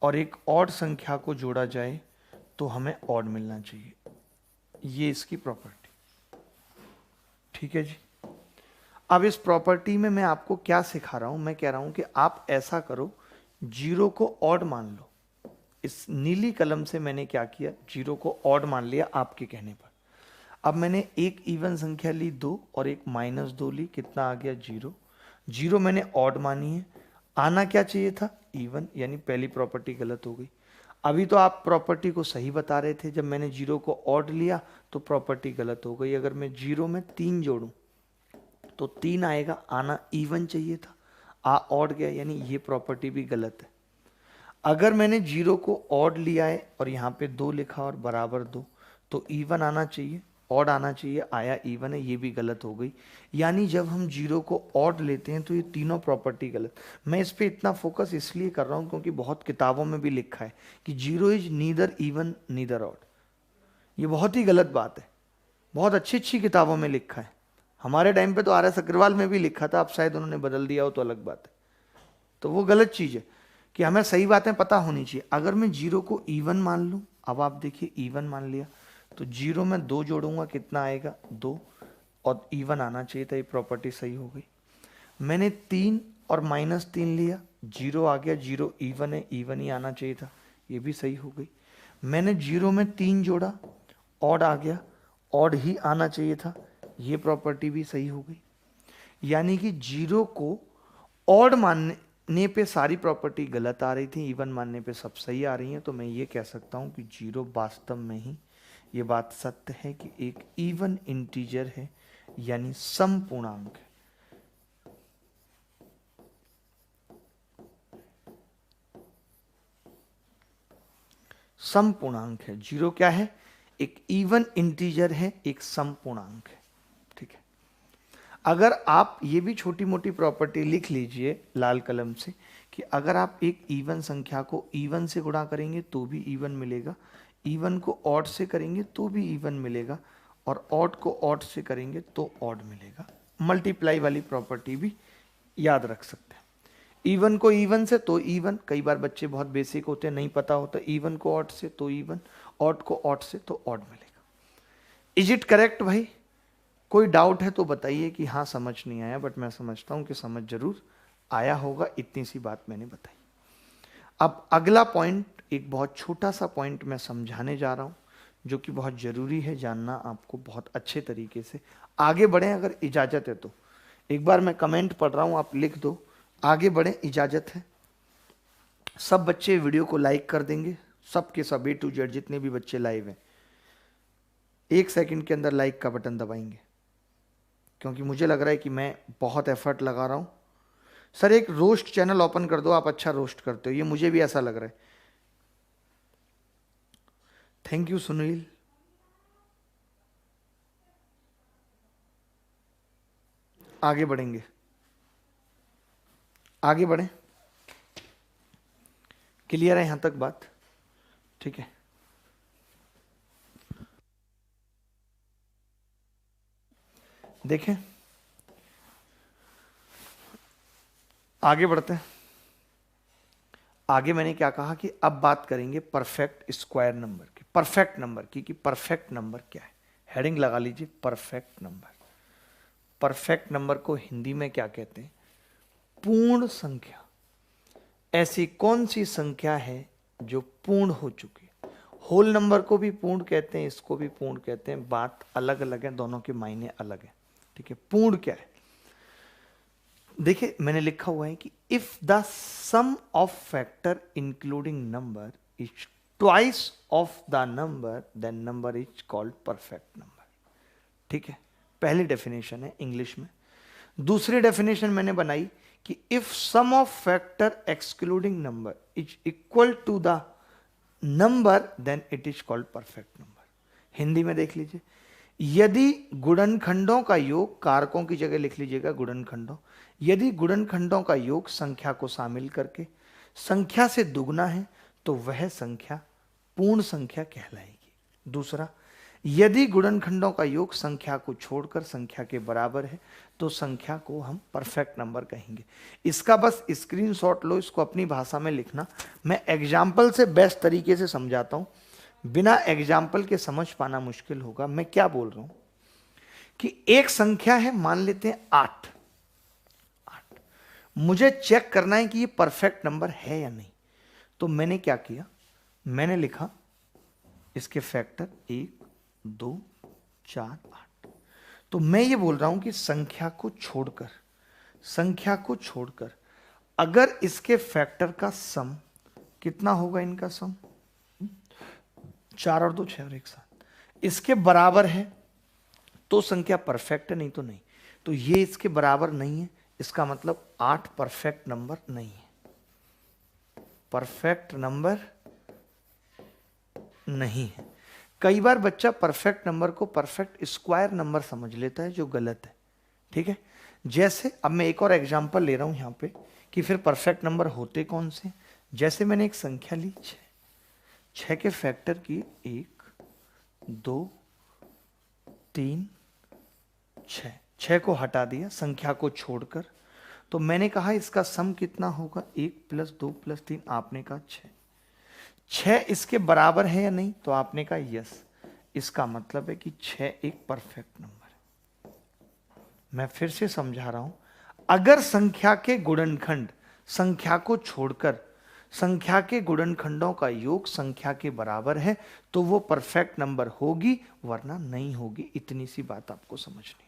और एक ऑड संख्या को जोड़ा जाए तो हमें ऑड मिलना चाहिए। ये इसकी प्रॉपर्टी, ठीक है जी। अब इस प्रॉपर्टी में मैं आपको क्या सिखा रहा हूं? मैं कह रहा हूं कि आप ऐसा करो जीरो को ऑड मान लो। इस नीली कलम से मैंने क्या किया, जीरो को ऑड मान लिया आपके कहने पर। अब मैंने एक इवन संख्या ली 2 और एक -2 ली, कितना आ गया 0। जीरो मैंने ऑड मानी है, आना क्या चाहिए था इवन, यानी पहली प्रॉपर्टी गलत हो गई। अभी तो आप प्रॉपर्टी को सही बता रहे थे, जब मैंने जीरो को ऑड लिया तो प्रॉपर्टी गलत हो गई। अगर मैं जीरो में 3 जोड़ूं तो 3 आएगा, आना इवन चाहिए था, आ ऑड गया, यानी ये प्रॉपर्टी भी गलत है। अगर मैंने जीरो को ऑड लिया है और यहाँ पे 2 लिखा और बराबर 2, तो इवन आना चाहिए, ऑड आना चाहिए, आया इवन है, ये भी गलत हो गई। यानी जब हम जीरो को ऑड लेते हैं तो ये तीनों प्रॉपर्टी गलत। मैं इस पे इतना फोकस इसलिए कर रहा हूँ क्योंकि बहुत किताबों में भी लिखा है कि zero is neither even neither odd. ये बहुत ही गलत बात है, बहुत अच्छी अच्छी किताबों में लिखा है। हमारे टाइम पे तो आर एस अग्रवाल में भी लिखा था, अब शायद उन्होंने बदल दिया हो तो अलग बात है। तो वो गलत चीज़ है कि हमें सही बातें पता होनी चाहिए। अगर मैं जीरो को इवन मान लूँ, अब आप देखिए इवन मान लिया तो जीरो में 2 जोड़ूंगा, कितना आएगा 2, और इवन आना चाहिए था, ये प्रॉपर्टी सही हो गई। मैंने 3 और -3 लिया, जीरो आ गया, जीरो इवन है, इवन ही आना चाहिए था, ये भी सही हो गई। मैंने जीरो में 3 जोड़ा, ऑड आ गया, ऑड ही आना चाहिए था, ये प्रॉपर्टी भी सही हो गई। यानी कि जीरो को ऑड मानने पे सारी प्रॉपर्टी गलत आ रही थी, इवन मानने पे सब सही आ रही हैं। तो मैं ये कह सकता हूँ कि जीरो वास्तव में ही ये बात सत्य है कि एक इवन इंटीजर है, यानी सम पूर्णांक है। सम पूर्णांक है, जीरो क्या है, एक इवन इंटीजर है, एक सम पूर्णांक है। ठीक है, अगर आप ये भी छोटी मोटी प्रॉपर्टी लिख लीजिए लाल कलम से कि अगर आप एक इवन संख्या को इवन से गुणा करेंगे तो भी इवन मिलेगा, इवन को ऑड से करेंगे तो भी इवन मिलेगा, और ऑड को ऑड से करेंगे तो ऑड मिलेगा। मल्टीप्लाई वाली प्रॉपर्टी भी याद रख सकते हैं। इवन को इवन से तो इवन, कई बार बच्चे बहुत बेसिक होते हैं, नहीं पता होता, इवन को ऑड से तो इवन, ऑड को ऑड से तो ऑड मिलेगा। इज इट करेक्ट भाई? कोई डाउट है तो बताइए कि हाँ समझ नहीं आया, बट मैं समझता हूं कि समझ जरूर आया होगा, इतनी सी बात मैंने बताई। अब अगला पॉइंट, एक बहुत छोटा सा पॉइंट मैं समझाने जा रहा हूं, जो कि बहुत जरूरी है जानना आपको बहुत अच्छे तरीके से। आगे बढ़ें अगर इजाजत है तो। एक बार मैं कमेंट पढ़ रहा हूं, आप लिख दो, आगे बढ़ें इजाजत है। सब बच्चे वीडियो को लाइक कर देंगे, सबके सब A to Z जितने भी बच्चे लाइव हैं 1 सेकंड के अंदर लाइक का बटन दबाएंगे, क्योंकि मुझे लग रहा है कि मैं बहुत एफर्ट लगा रहा हूं। सर एक रोस्ट चैनल ओपन कर दो, आप अच्छा रोस्ट करते हो, ये मुझे भी ऐसा लग रहा है। Thank you Sunil. आगे बढ़ेंगे, आगे बढ़ें। क्लियर है यहां तक बात? ठीक है, देखें आगे बढ़ते हैं। आगे मैंने क्या कहा कि अब बात करेंगे परफेक्ट स्क्वायर नंबर की, परफेक्ट नंबर की, कि परफेक्ट नंबर क्या है। हेडिंग लगा लीजिए, परफेक्ट नंबर। परफेक्ट नंबर को हिंदी में क्या कहते हैं? पूर्ण संख्या। ऐसी कौन सी संख्या है जो पूर्ण हो चुकी है? होल नंबर को भी पूर्ण कहते हैं, इसको भी पूर्ण कहते हैं, बात अलग अलग है, दोनों के मायने अलग है। ठीक है, पूर्ण क्या है? देखिए मैंने लिखा हुआ है कि if the sum of factor including number is twice of the number then number is called perfect number. ठीक है, पहली डेफिनेशन है इंग्लिश में। दूसरी डेफिनेशन मैंने बनाई कि if sum of factor excluding number is equal to the number then it is called perfect number. Hindi में देख लीजिए, यदि गुणनखंडों का योग, कारकों की जगह लिख लीजिएगा गुणनखंडों, यदि गुणनखंडों का योग संख्या को शामिल करके संख्या से दुगना है तो वह संख्या पूर्ण संख्या कहलाएगी। दूसरा, यदि गुणनखंडों का योग संख्या को छोड़कर संख्या के बराबर है तो संख्या को हम परफेक्ट नंबर कहेंगे। इसका बस स्क्रीनशॉट लो, इसको अपनी भाषा में लिखना। मैं एग्जाम्पल से बेस्ट तरीके से समझाता हूं, बिना एग्जाम्पल के समझ पाना मुश्किल होगा। मैं क्या बोल रहा हूं कि एक संख्या है, मान लेते हैं 8। मुझे चेक करना है कि ये परफेक्ट नंबर है या नहीं। तो मैंने क्या किया, मैंने लिखा इसके फैक्टर 1 2 4 8। तो मैं ये बोल रहा हूं कि संख्या को छोड़कर अगर इसके फैक्टर का सम कितना होगा, इनका सम 4 और 2 6 और 1 7, इसके बराबर है तो संख्या परफेक्ट है, नहीं तो नहीं। तो ये इसके बराबर नहीं है, इसका मतलब 8 परफेक्ट नंबर नहीं है, परफेक्ट नंबर नहीं है। कई बार बच्चा परफेक्ट नंबर को परफेक्ट स्क्वायर नंबर समझ लेता है, जो गलत है। ठीक है, जैसे अब मैं एक और एग्जांपल ले रहा हूं यहां पे कि फिर परफेक्ट नंबर होते कौन से। जैसे मैंने एक संख्या ली 6, 6 के फैक्टर की 1 2 3 6, 6 को हटा दिया संख्या को छोड़कर। तो मैंने कहा इसका सम कितना होगा, 1 + 2 + 3, आपने कहा 6। 6 इसके बराबर है या नहीं, तो आपने कहा यस। इसका मतलब है कि 6 एक परफेक्ट नंबर है। मैं फिर से समझा रहा हूं, अगर संख्या के गुणनखंड संख्या को छोड़कर संख्या के गुणनखंडों का योग संख्या के बराबर है तो वो परफेक्ट नंबर होगी, वरना नहीं होगी। इतनी सी बात आपको समझनी है।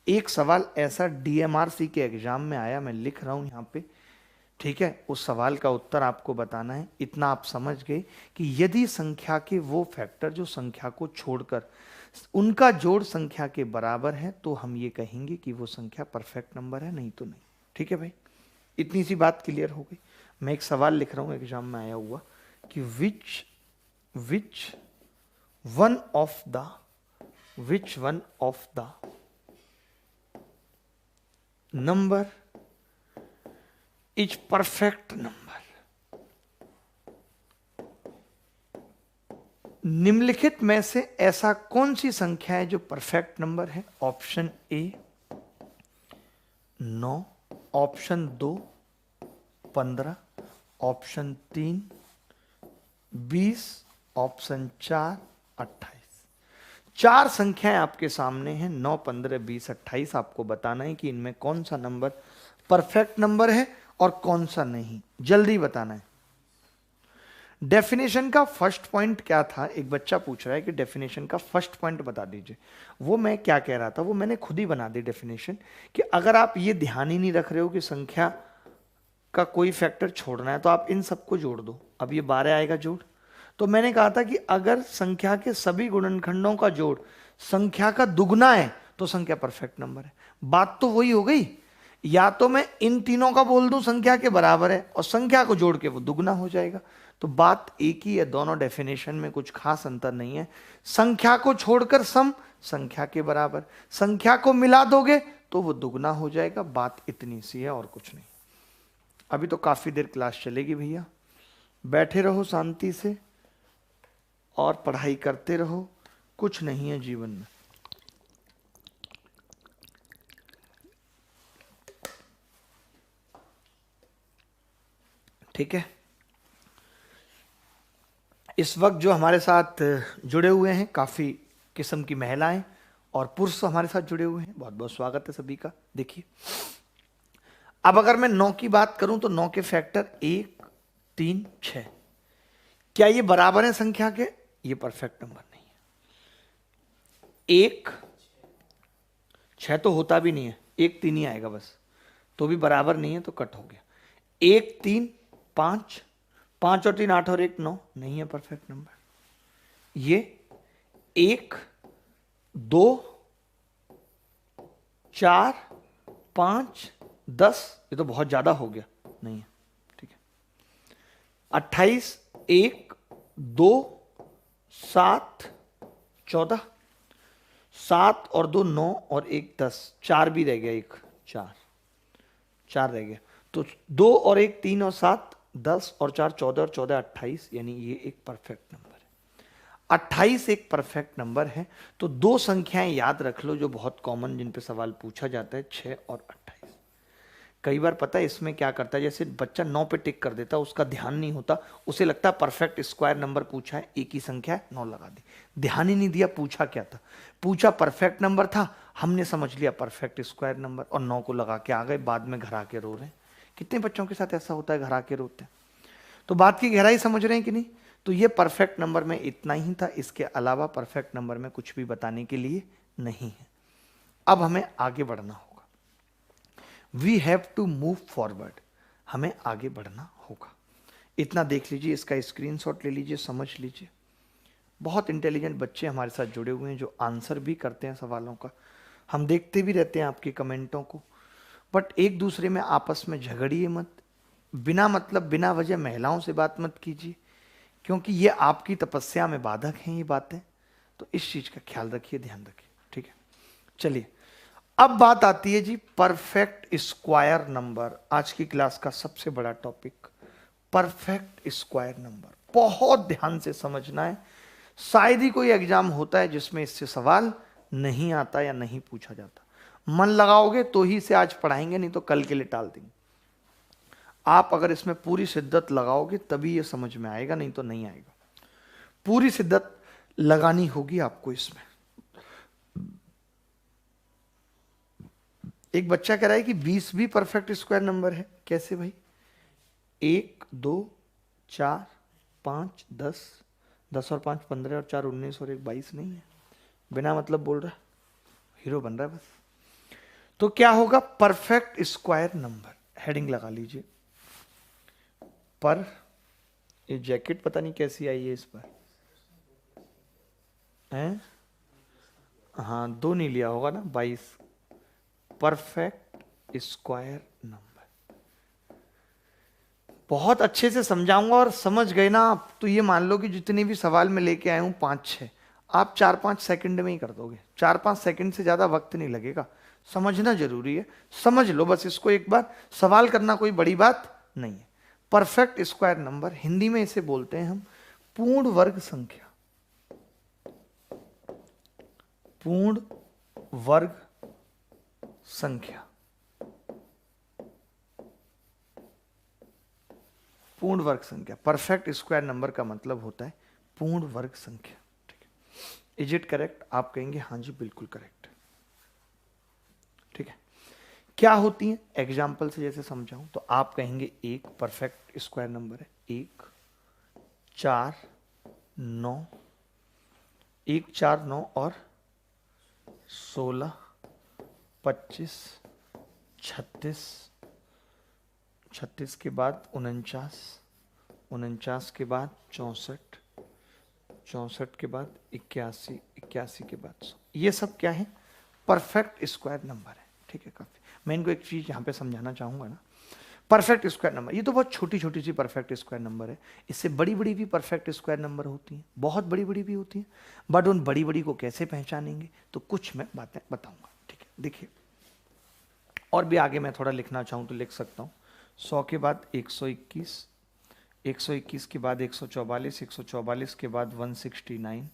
एक सवाल ऐसा डीएमआरसी के एग्जाम में आया, मैं लिख रहा हूं यहां पे, ठीक है, उस सवाल का उत्तर आपको बताना है। इतना आप समझ गए कि यदि संख्या के वो फैक्टर जो संख्या को छोड़कर उनका जोड़ संख्या के बराबर है तो हम ये कहेंगे कि वो संख्या परफेक्ट नंबर है, नहीं तो नहीं। ठीक है भाई, इतनी सी बात क्लियर हो गई। मैं एक सवाल लिख रहा हूं एग्जाम में आया हुआ कि which one of the number is perfect number. निम्नलिखित में से ऐसा कौन सी संख्या है जो परफेक्ट नंबर है। Option A 9, option 2 15, option 3 20, option 4 28। 4 संख्याएं आपके सामने हैं, 9 15 20 28। आपको बताना है कि इनमें कौन सा नंबर परफेक्ट नंबर है और कौन सा नहीं, जल्दी बताना है। डेफिनेशन का फर्स्ट पॉइंट क्या था, एक बच्चा पूछ रहा है कि डेफिनेशन का फर्स्ट पॉइंट बता दीजिए। वो मैं क्या कह रहा था, वो मैंने खुद ही बना दी डेफिनेशन, कि अगर आप ये ध्यान ही नहीं रख रहे हो कि संख्या का कोई फैक्टर छोड़ना है तो आप इन सबको जोड़ दो। अब ये 12 आएगा जोड़, तो मैंने कहा था कि अगर संख्या के सभी गुणनखंडों का जोड़ संख्या का दुगना है तो संख्या परफेक्ट नंबर है। बात तो वही हो गई, या तो मैं इन तीनों का बोल दूं संख्या के बराबर है और संख्या को जोड़ के वो दुगना हो जाएगा। तो बात एक ही है, दोनों डेफिनेशन में कुछ खास अंतर नहीं है। संख्या को छोड़कर सम संख्या के बराबर, संख्या को मिला दोगे तो वो दुगना हो जाएगा। बात इतनी सी है और कुछ नहीं। अभी तो काफी देर क्लास चलेगी भैया, बैठे रहो शांति से और पढ़ाई करते रहो, कुछ नहीं है जीवन में। ठीक है, इस वक्त जो हमारे साथ जुड़े हुए हैं काफी किस्म की महिलाएं और पुरुष हमारे साथ जुड़े हुए हैं, बहुत बहुत स्वागत है सभी का। देखिए, अब अगर मैं 9 की बात करूं तो 9 के फैक्टर 1 3 6, क्या ये बराबर है संख्या के? ये परफेक्ट नंबर नहीं है। 1 6 तो होता भी नहीं है, 1 3 ही आएगा बस, तो भी बराबर नहीं है, तो कट हो गया। 1 3 5, 5 और 3 8 और 1 9, नहीं है परफेक्ट नंबर। ये 1 2 4 5 10, ये तो बहुत ज्यादा हो गया, नहीं है। ठीक है, 28 1 2 7 14, 7 और 2 9 और 1 10, 4 भी रह गया, 1 4 रह गया। तो 2 और 1 3 और 7 10 और 4 14 और 14 28, यानी ये एक परफेक्ट नंबर है। 28 एक परफेक्ट नंबर है। तो 2 संख्याएं याद रख लो जो बहुत कॉमन, जिन पे सवाल पूछा जाता है, 6 और 28। कई बार पता है इसमें क्या करता है, जैसे बच्चा 9 पे टिक कर देता है, उसका ध्यान नहीं होता, उसे लगता है परफेक्ट स्क्वायर नंबर पूछा है, एक ही संख्या है 9 लगा दी, ध्यान ही नहीं दिया पूछा क्या था। पूछा परफेक्ट नंबर था, हमने समझ लिया परफेक्ट स्क्वायर नंबर और 9 को लगा के आ गए, बाद में घर आके रो रहे हैं। कितने बच्चों के साथ ऐसा होता है, घर आके रोते हैं। तो बात की गहराई समझ रहे हैं कि नहीं। तो ये परफेक्ट नंबर में इतना ही था, इसके अलावा परफेक्ट नंबर में कुछ भी बताने के लिए नहीं है। अब हमें आगे बढ़ना होगा, we have to move forward, हमें आगे बढ़ना होगा। इतना देख लीजिए, इसका स्क्रीनशॉट ले लीजिए, समझ लीजिए। बहुत इंटेलिजेंट बच्चे हमारे साथ जुड़े हुए हैं जो आंसर भी करते हैं सवालों का, हम देखते भी रहते हैं आपके कमेंटों को। बट एक दूसरे में आपस में झगड़िए मत, बिना मतलब बिना वजह महिलाओं से बात मत कीजिए, क्योंकि ये आपकी तपस्या में बाधक हैं ये बातें। तो इस चीज का ख्याल रखिए, ध्यान रखिए, ठीक है। चलिए अब बात आती है जी परफेक्ट स्क्वायर नंबर, आज की क्लास का सबसे बड़ा टॉपिक परफेक्ट स्क्वायर नंबर। बहुत ध्यान से समझना है, शायद ही कोई एग्जाम होता है जिसमें इससे सवाल नहीं आता या नहीं पूछा जाता। मन लगाओगे तो ही से आज पढ़ाएंगे, नहीं तो कल के लिए टाल देंगे। आप अगर इसमें पूरी शिद्दत लगाओगे तभी ये समझ में आएगा, नहीं तो नहीं आएगा। पूरी शिद्दत लगानी होगी आपको इसमें। एक बच्चा कह रहा है कि 20 भी परफेक्ट स्क्वायर नंबर है, कैसे भाई? 1 2 4 5 10, 10 और 5 15 और 4 19 और 1 22 नहीं है, बिना मतलब बोल रहा है, हीरो बन रहा है बस। तो क्या होगा? परफेक्ट स्क्वायर नंबर, हेडिंग लगा लीजिए। पर ये जैकेट पता नहीं कैसी आई है इस पर, हैं? हाँ 2 नहीं लिया होगा ना, 22। परफेक्ट स्क्वायर नंबर बहुत अच्छे से समझाऊंगा, और समझ गए ना आप तो ये मान लो कि जितने भी सवाल मैं लेके आया हूं 5-6, आप 4-5 सेकंड में ही कर दोगे। 4-5 सेकंड से ज्यादा वक्त नहीं लगेगा। समझना जरूरी है, समझ लो बस इसको एक बार। सवाल करना कोई बड़ी बात नहीं है। परफेक्ट स्क्वायर नंबर, हिंदी में इसे बोलते हैं हम पूर्ण वर्ग संख्या। पूर्ण वर्ग संख्या, पूर्ण वर्ग संख्या। परफेक्ट स्क्वायर नंबर का मतलब होता है पूर्ण वर्ग संख्या, ठीक है। Is it correct? आप कहेंगे हाँ जी बिल्कुल करेक्ट, ठीक है। क्या होती है एग्जाम्पल से जैसे समझाऊं तो आप कहेंगे एक परफेक्ट स्क्वायर नंबर है 1 4 9, 1 4 9 और 16 25 36, 36 के बाद 49, 49 के बाद 64, 64 के बाद 81, 81 के बाद 100। ये सब क्या है? परफेक्ट स्क्वायर नंबर है, ठीक है। काफी मैं इनको एक चीज यहां पे समझाना चाहूंगा ना, परफेक्ट स्क्वायर नंबर ये तो बहुत छोटी छोटी सी परफेक्ट स्क्वायर नंबर है। इससे बड़ी बड़ी भी परफेक्ट स्क्वायर नंबर होती हैं, बहुत बड़ी बड़ी भी होती हैं। बट उन बड़ी बड़ी को कैसे पहचानेंगे तो कुछ मैं बातें बताऊंगा, ठीक है। देखिए और भी आगे मैं थोड़ा लिखना चाहूँ तो लिख सकता हूँ। 100 के बाद 121, 121 के बाद 144, 144 के बाद 169,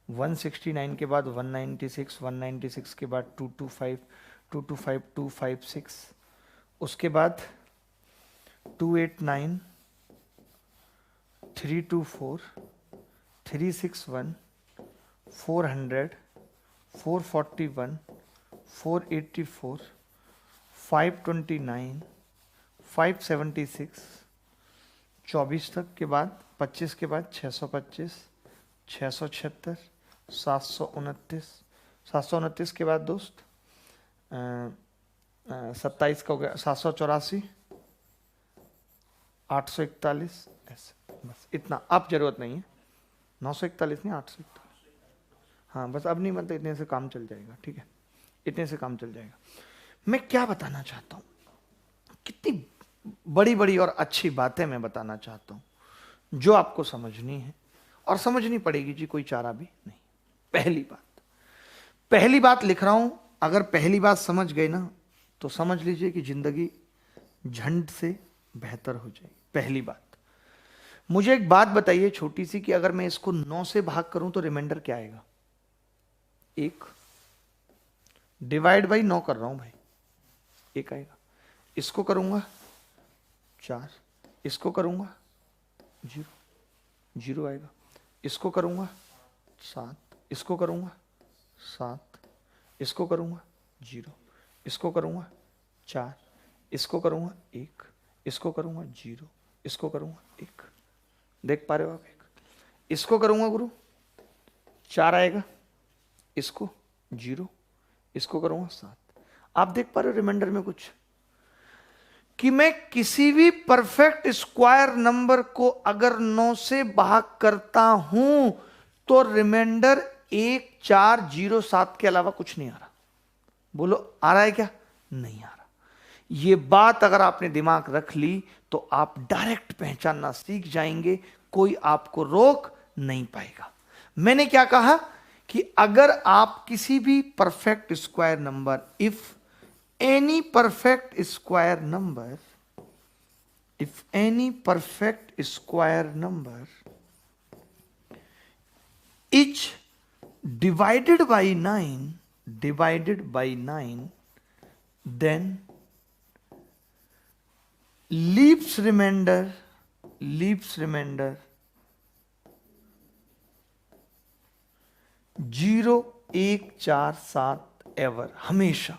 169 के बाद 196, 196 के बाद 225, 225 256, उसके बाद 289, 324, 361, 400, 441, 484, 529, 576, 24 तक के बाद 25 के बाद 625, 676, 729, 729 के बाद दोस्त 27 का हो गया 784, 841, ऐसे बस इतना। अब जरूरत नहीं है 941 नहीं 841, हाँ बस अब नहीं, मतलब इतने से काम चल जाएगा, ठीक है। इतने से काम चल जाएगा। मैं क्या बताना चाहता हूँ, कितनी बड़ी बड़ी और अच्छी बातें मैं बताना चाहता हूँ जो आपको समझनी है, और समझनी पड़ेगी जी, कोई चारा भी नहीं। पहली बात लिख रहा हूं, अगर पहली बात समझ गए ना तो समझ लीजिए कि जिंदगी झंड से बेहतर हो जाएगी। पहली बात, मुझे एक बात बताइए छोटी सी, कि अगर मैं इसको 9 से भाग करूं तो रिमाइंडर क्या आएगा? 1 डिवाइड बाई 9 कर रहा हूं भाई, 1 आएगा। इसको करूंगा 4, इसको करूंगा 0, 0 आएगा, इसको करूंगा 7, इसको करूंगा 7, इसको करूंगा 0, इसको करूंगा 4, इसको करूंगा 1, इसको करूंगा 0, इसको करूंगा 1। देख पा रहे हो आप? 1 इसको करूंगा गुरु 4 आएगा, इसको 0, इसको करूंगा 7। आप देख पा रहे हो रिमाइंडर में कुछ कि मैं किसी भी परफेक्ट स्क्वायर नंबर को अगर 9 से भाग करता हूं तो रिमाइंडर 1 4 0 7 के अलावा कुछ नहीं आ रहा। बोलो आ रहा है क्या? नहीं आ रहा। ये बात अगर आपने दिमाग रख ली तो आप डायरेक्ट पहचानना सीख जाएंगे, कोई आपको रोक नहीं पाएगा। मैंने क्या कहा कि अगर आप किसी भी perfect square number, if any perfect square number, if any perfect square number is divided by 9, then leaves remainder 0 1 4 7 ever, हमेशा।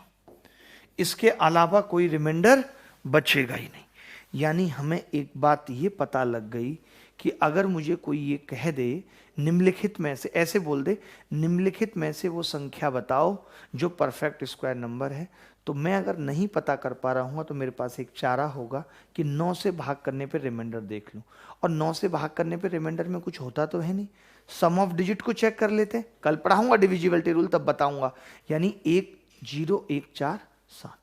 इसके अलावा कोई रिमाइंडर बचेगा ही नहीं। यानी हमें एक बात ये पता लग गई कि अगर मुझे कोई ये कह दे निम्नलिखित में से, ऐसे बोल दे निम्नलिखित में से वो संख्या बताओ जो परफेक्ट स्क्वायर नंबर है, तो मैं अगर नहीं पता कर पा रहा हूँ तो मेरे पास एक चारा होगा कि 9 से भाग करने पे रिमाइंडर देख लूँ। और 9 से भाग करने पे रिमाइंडर में कुछ होता तो है नहीं, सम ऑफ डिजिट को चेक कर लेते हैं। कल पढ़ाऊंगा डिविजिबिलिटी रूल, तब बताऊंगा। यानी 1 0 1 4 7।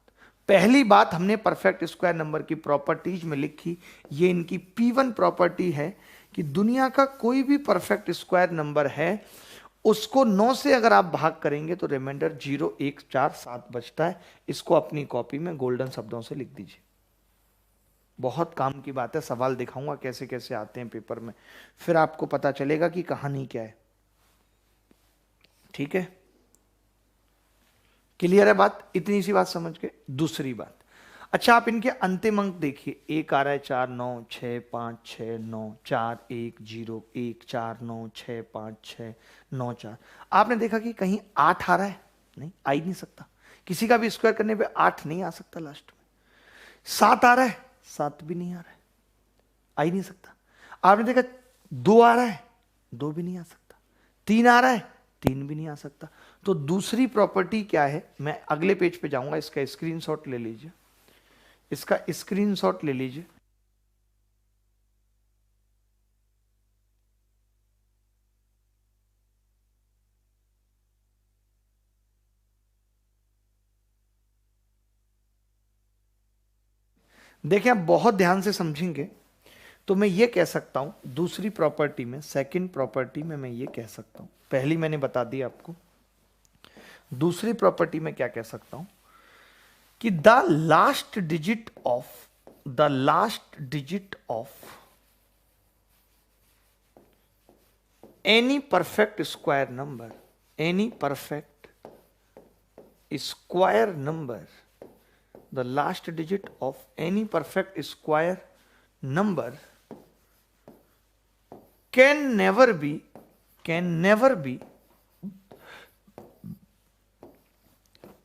पहली बात हमने परफेक्ट स्क्वायर नंबर की प्रॉपर्टीज में लिखी, ये इनकी P1 प्रॉपर्टी है कि दुनिया का कोई भी परफेक्ट स्क्वायर नंबर है उसको 9 से अगर आप भाग करेंगे तो रिमाइंडर 0 1 4 7 बचता है। इसको अपनी कॉपी में गोल्डन शब्दों से लिख दीजिए। बहुत काम की बात है, सवाल दिखाऊंगा कैसे कैसे आते हैं पेपर में, फिर आपको पता चलेगा कि कहानी क्या है। ठीक है, क्लियर है बात? इतनी सी बात समझ के दूसरी बात, अच्छा आप इनके अंतिम अंक देखिए। 1 आ रहा है 4 9 6 5 6 9 4 1 0 1 4 9 6 5 6 9 4। आपने देखा कि कहीं 8 आ रहा है? नहीं, आ ही नहीं सकता। किसी का भी स्क्वायर करने पे 8 नहीं आ सकता लास्ट में। 7 आ रहा है? 7 भी नहीं आ रहा है, आ ही नहीं सकता। आपने देखा 2 आ रहा है? 2 भी नहीं आ सकता। 3 आ रहा है? 3 भी नहीं आ सकता। तो दूसरी प्रॉपर्टी क्या है, मैं अगले पेज पे जाऊंगा, इसका स्क्रीनशॉट ले लीजिए, इसका स्क्रीनशॉट ले लीजिए। देखिए आप बहुत ध्यान से समझेंगे तो मैं ये कह सकता हूं, दूसरी प्रॉपर्टी में, सेकंड प्रॉपर्टी में मैं ये कह सकता हूं, पहली मैंने बता दी आपको, दूसरी प्रॉपर्टी में क्या कह सकता हूं कि the last digit of any perfect square number, the last digit of any perfect square number can never be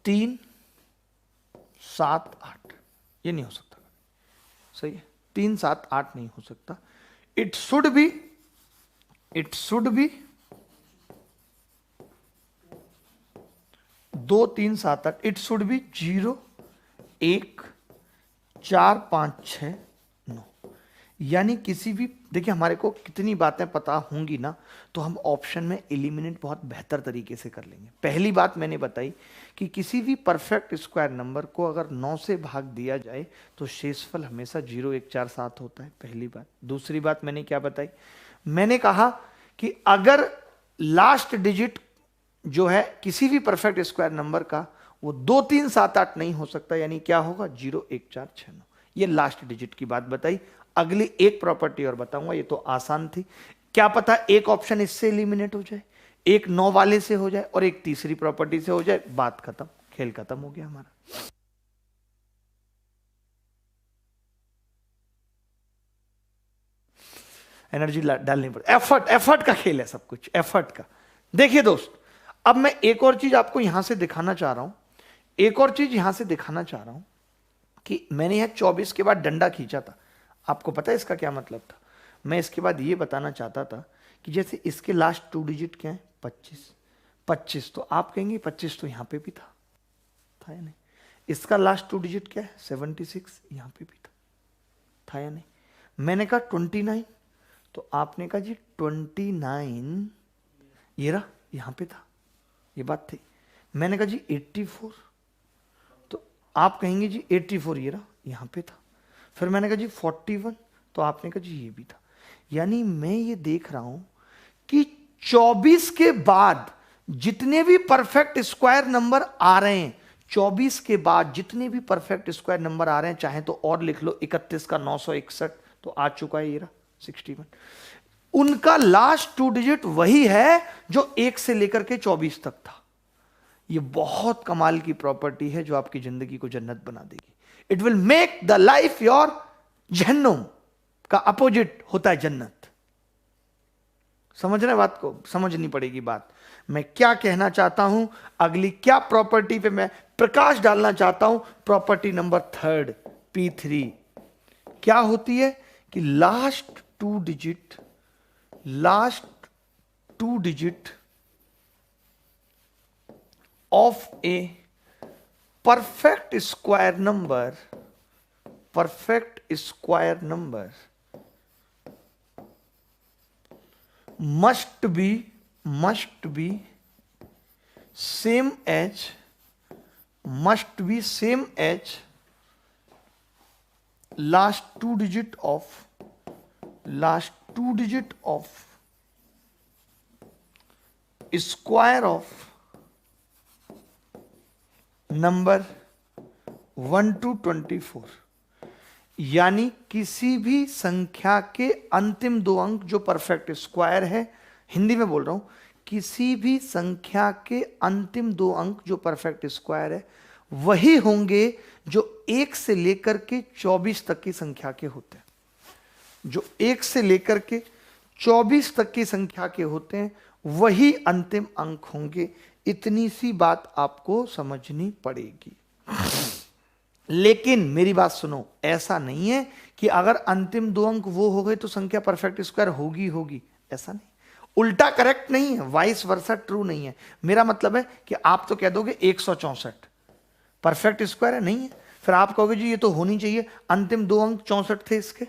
3 7 8। ये नहीं हो सकता, सही है, 3 7 8 नहीं हो सकता। it should be 2 3 7 8। it should be 0 1 4 5 6 9। यानी किसी भी, देखिए हमारे को कितनी बातें पता होंगी ना तो हम ऑप्शन में एलिमिनेट बहुत बेहतर तरीके से कर लेंगे। पहली बात मैंने बताई कि किसी भी परफेक्ट स्क्वायर नंबर को अगर 9 से भाग दिया जाए तो शेषफल हमेशा 0 1 4 7 होता है, पहली बात। दूसरी बात मैंने क्या बताई, मैंने कहा कि अगर लास्ट डिजिट जो है किसी भी परफेक्ट स्क्वायर नंबर का वो 2 3 7 8 नहीं हो सकता, यानी क्या होगा 0 1 4 6 9। ये लास्ट डिजिट की बात बताई। अगली एक प्रॉपर्टी और बताऊंगा, ये तो आसान थी, क्या पता एक ऑप्शन इससे एलिमिनेट हो जाए, एक 9 वाले से हो जाए और एक तीसरी प्रॉपर्टी से हो जाए, बात खत्म, खेल खत्म हो गया हमारा। एनर्जी डालनी पड़ती, एफर्ट का खेल है सब कुछ, एफर्ट का। देखिए दोस्त, अब मैं एक और चीज आपको यहां से दिखाना चाह रहा हूं, एक और चीज यहां से दिखाना चाह रहा हूं कि मैंने यहां 24 के बाद डंडा खींचा था। आपको पता है इसका क्या मतलब था? मैं इसके बाद ये बताना चाहता था कि जैसे इसके लास्ट 2 डिजिट क्या है, 25, तो आप कहेंगे 25 तो यहां पे भी था या नहीं? इसका लास्ट 2 डिजिट क्या है, 76, यहां पे भी था या नहीं? मैंने कहा 29, तो आपने कहा जी 29 ये रहा, यहां पे था, ये बात थी। मैंने कहा जी 84, तो आप कहेंगे जी 84 ये रहा, यहां पे था। फिर मैंने कहा जी 41, तो आपने कहा जी ये भी था। यानी मैं ये देख रहा हूं कि 24 के बाद जितने भी परफेक्ट स्क्वायर नंबर आ रहे हैं, 24 के बाद जितने भी परफेक्ट स्क्वायर नंबर आ रहे हैं, चाहे तो और लिख लो, 31 का 961 तो आ चुका है, ये रहा 61, उनका लास्ट 2 डिजिट वही है जो 1 से लेकर के 24 तक था। ये बहुत कमाल की प्रॉपर्टी है जो आपकी जिंदगी को जन्नत बना देगी। It will make the life your जहन्नुम, का अपोजिट होता है जन्नत। समझ रहे बात को? समझनी पड़ेगी बात। मैं क्या कहना चाहता हूं, अगली क्या प्रॉपर्टी पे मैं प्रकाश डालना चाहता हूं, प्रॉपर्टी नंबर 3 P3 क्या होती है कि last 2 digit of A perfect square number must be same as last 2 digit of square of number 1 to 24। यानी किसी भी संख्या के अंतिम 2 अंक जो परफेक्ट स्क्वायर है, हिंदी में बोल रहा हूं, किसी भी संख्या के अंतिम 2 अंक जो परफेक्ट स्क्वायर है वही होंगे जो 1 से लेकर के 24 तक की संख्या के होते हैं। जो 1 से लेकर के 24 तक की संख्या के होते हैं वही अंतिम अंक होंगे। इतनी सी बात आपको समझनी पड़ेगी। लेकिन मेरी बात सुनो, ऐसा नहीं है कि अगर अंतिम 2 अंक वो हो गए तो संख्या परफेक्ट स्क्वायर होगी, ऐसा नहीं। उल्टा करेक्ट नहीं है, वाइस वर्सा ट्रू नहीं है। मेरा मतलब है कि आप तो कह दोगे 164 परफेक्ट स्क्वायर है, नहीं है, फिर आप कहोगे जी ये तो होनी चाहिए, अंतिम 2 अंक 64 थे इसके,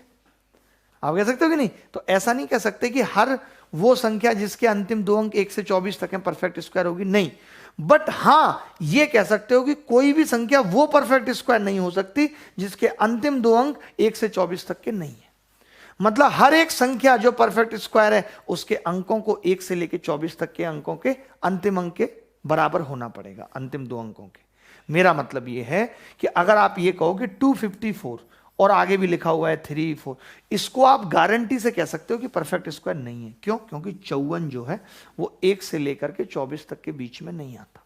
आप कह सकते हो कि नहीं? तो ऐसा नहीं कह सकते कि हर वो संख्या जिसके अंतिम 2 अंक 1 से 24 तक है परफेक्ट स्क्वायर होगी, नहीं। बट हां ये कह सकते हो कि कोई भी संख्या वो परफेक्ट स्क्वायर नहीं हो सकती जिसके अंतिम 2 अंक 1 से 24 तक के नहीं है। मतलब हर एक संख्या जो परफेक्ट स्क्वायर है उसके अंकों को 1 से लेकर 24 तक के अंकों के अंतिम अंक के बराबर होना पड़ेगा, अंतिम 2 अंकों के। मेरा मतलब यह है कि अगर आप ये कहो कि 254 और आगे भी लिखा हुआ है 3, 4, इसको आप गारंटी से कह सकते हो कि परफेक्ट स्क्वायर नहीं है। क्यों? क्योंकि 54 जो है वो 1 से लेकर के 24 तक के बीच में नहीं आता।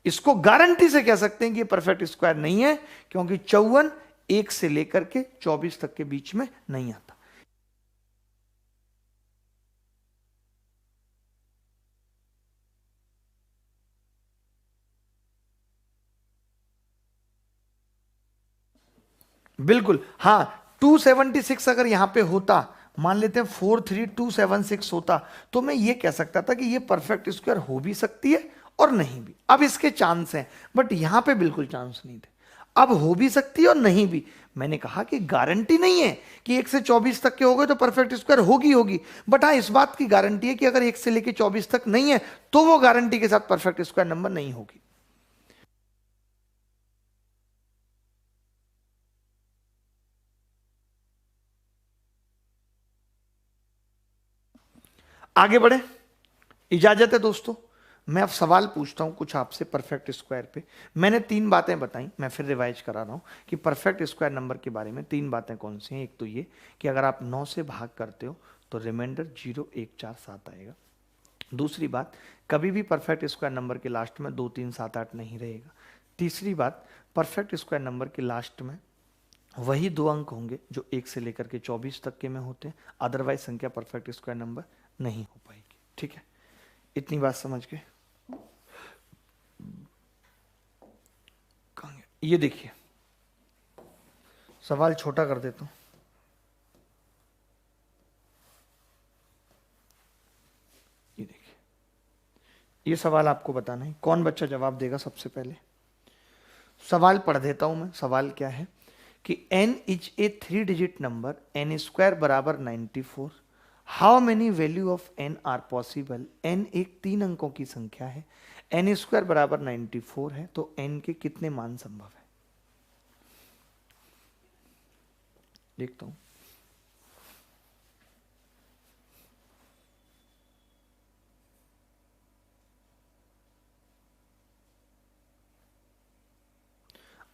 इसको गारंटी से कह सकते हैं कि परफेक्ट स्क्वायर नहीं है क्योंकि 54 1 से लेकर के 24 तक के बीच में नहीं आता। बिल्कुल हाँ, 276 अगर यहां पे होता, मान लेते हैं 43276 होता, तो मैं ये कह सकता था कि ये परफेक्ट स्क्वायर हो भी सकती है और नहीं भी। अब इसके चांस हैं, बट यहां पे बिल्कुल चांस नहीं थे। अब हो भी सकती है और नहीं भी। मैंने कहा कि गारंटी नहीं है कि 1 से 24 तक के हो गए तो परफेक्ट स्क्वायर होगी, बट हाँ इस बात की गारंटी है कि अगर 1 से लेकर 24 तक नहीं है तो वो गारंटी के साथ परफेक्ट स्क्वायर नंबर नहीं होगी। आगे बढ़े, इजाजत है दोस्तों। मैं अब सवाल पूछता हूं कुछ आपसे परफेक्ट स्क्वायर पे। मैंने 3 बातें बताई, मैं फिर रिवाइज करा रहा हूं कि परफेक्ट स्क्वायर नंबर के बारे में 3 बातें कौन सी हैं। एक तो ये कि अगर आप 9 से भाग करते हो तो रिमाइंडर 0 1 4 7 आएगा। दूसरी बात, कभी भी परफेक्ट स्क्वायर नंबर के लास्ट में 2 3 7 8 नहीं रहेगा। तीसरी बात, परफेक्ट स्क्वायर नंबर के लास्ट में वही 2 अंक होंगे जो 1 से लेकर के 24 तक के में होते हैं, अदरवाइज संख्या परफेक्ट स्क्वायर नंबर नहीं हो पाएगी। ठीक है, इतनी बात समझ गए। ये देखिए, सवाल छोटा कर देता हूं। ये देखिए, ये सवाल आपको बताना है, कौन बच्चा जवाब देगा सबसे पहले। सवाल पढ़ देता हूं मैं। सवाल क्या है कि n is a 3 digit number, n square बराबर 94। How many value of n are possible. n एक 3 अंकों की संख्या है, n स्क्वायर बराबर 94 है, तो n के कितने मान संभव है। देखता हूं।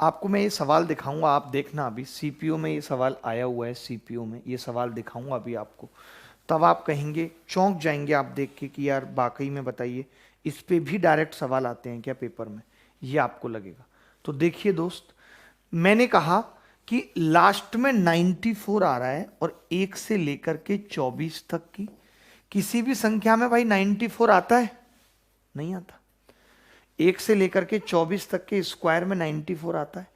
आपको मैं ये सवाल दिखाऊंगा, आप देखना। अभी सीपीयू में ये सवाल आया हुआ है, सीपीयू में ये सवाल दिखाऊंगा अभी आपको, तब आप कहेंगे, चौंक जाएंगे आप देख के कि यार वाकई में बताइए इस पे भी डायरेक्ट सवाल आते हैं क्या पेपर में, ये आपको लगेगा। तो देखिए दोस्त, मैंने कहा कि लास्ट में 94 आ रहा है और 1 से लेकर के 24 तक की किसी भी संख्या में भाई 94 आता है, नहीं आता। 1 से लेकर के 24 तक के स्क्वायर में 94 आता है।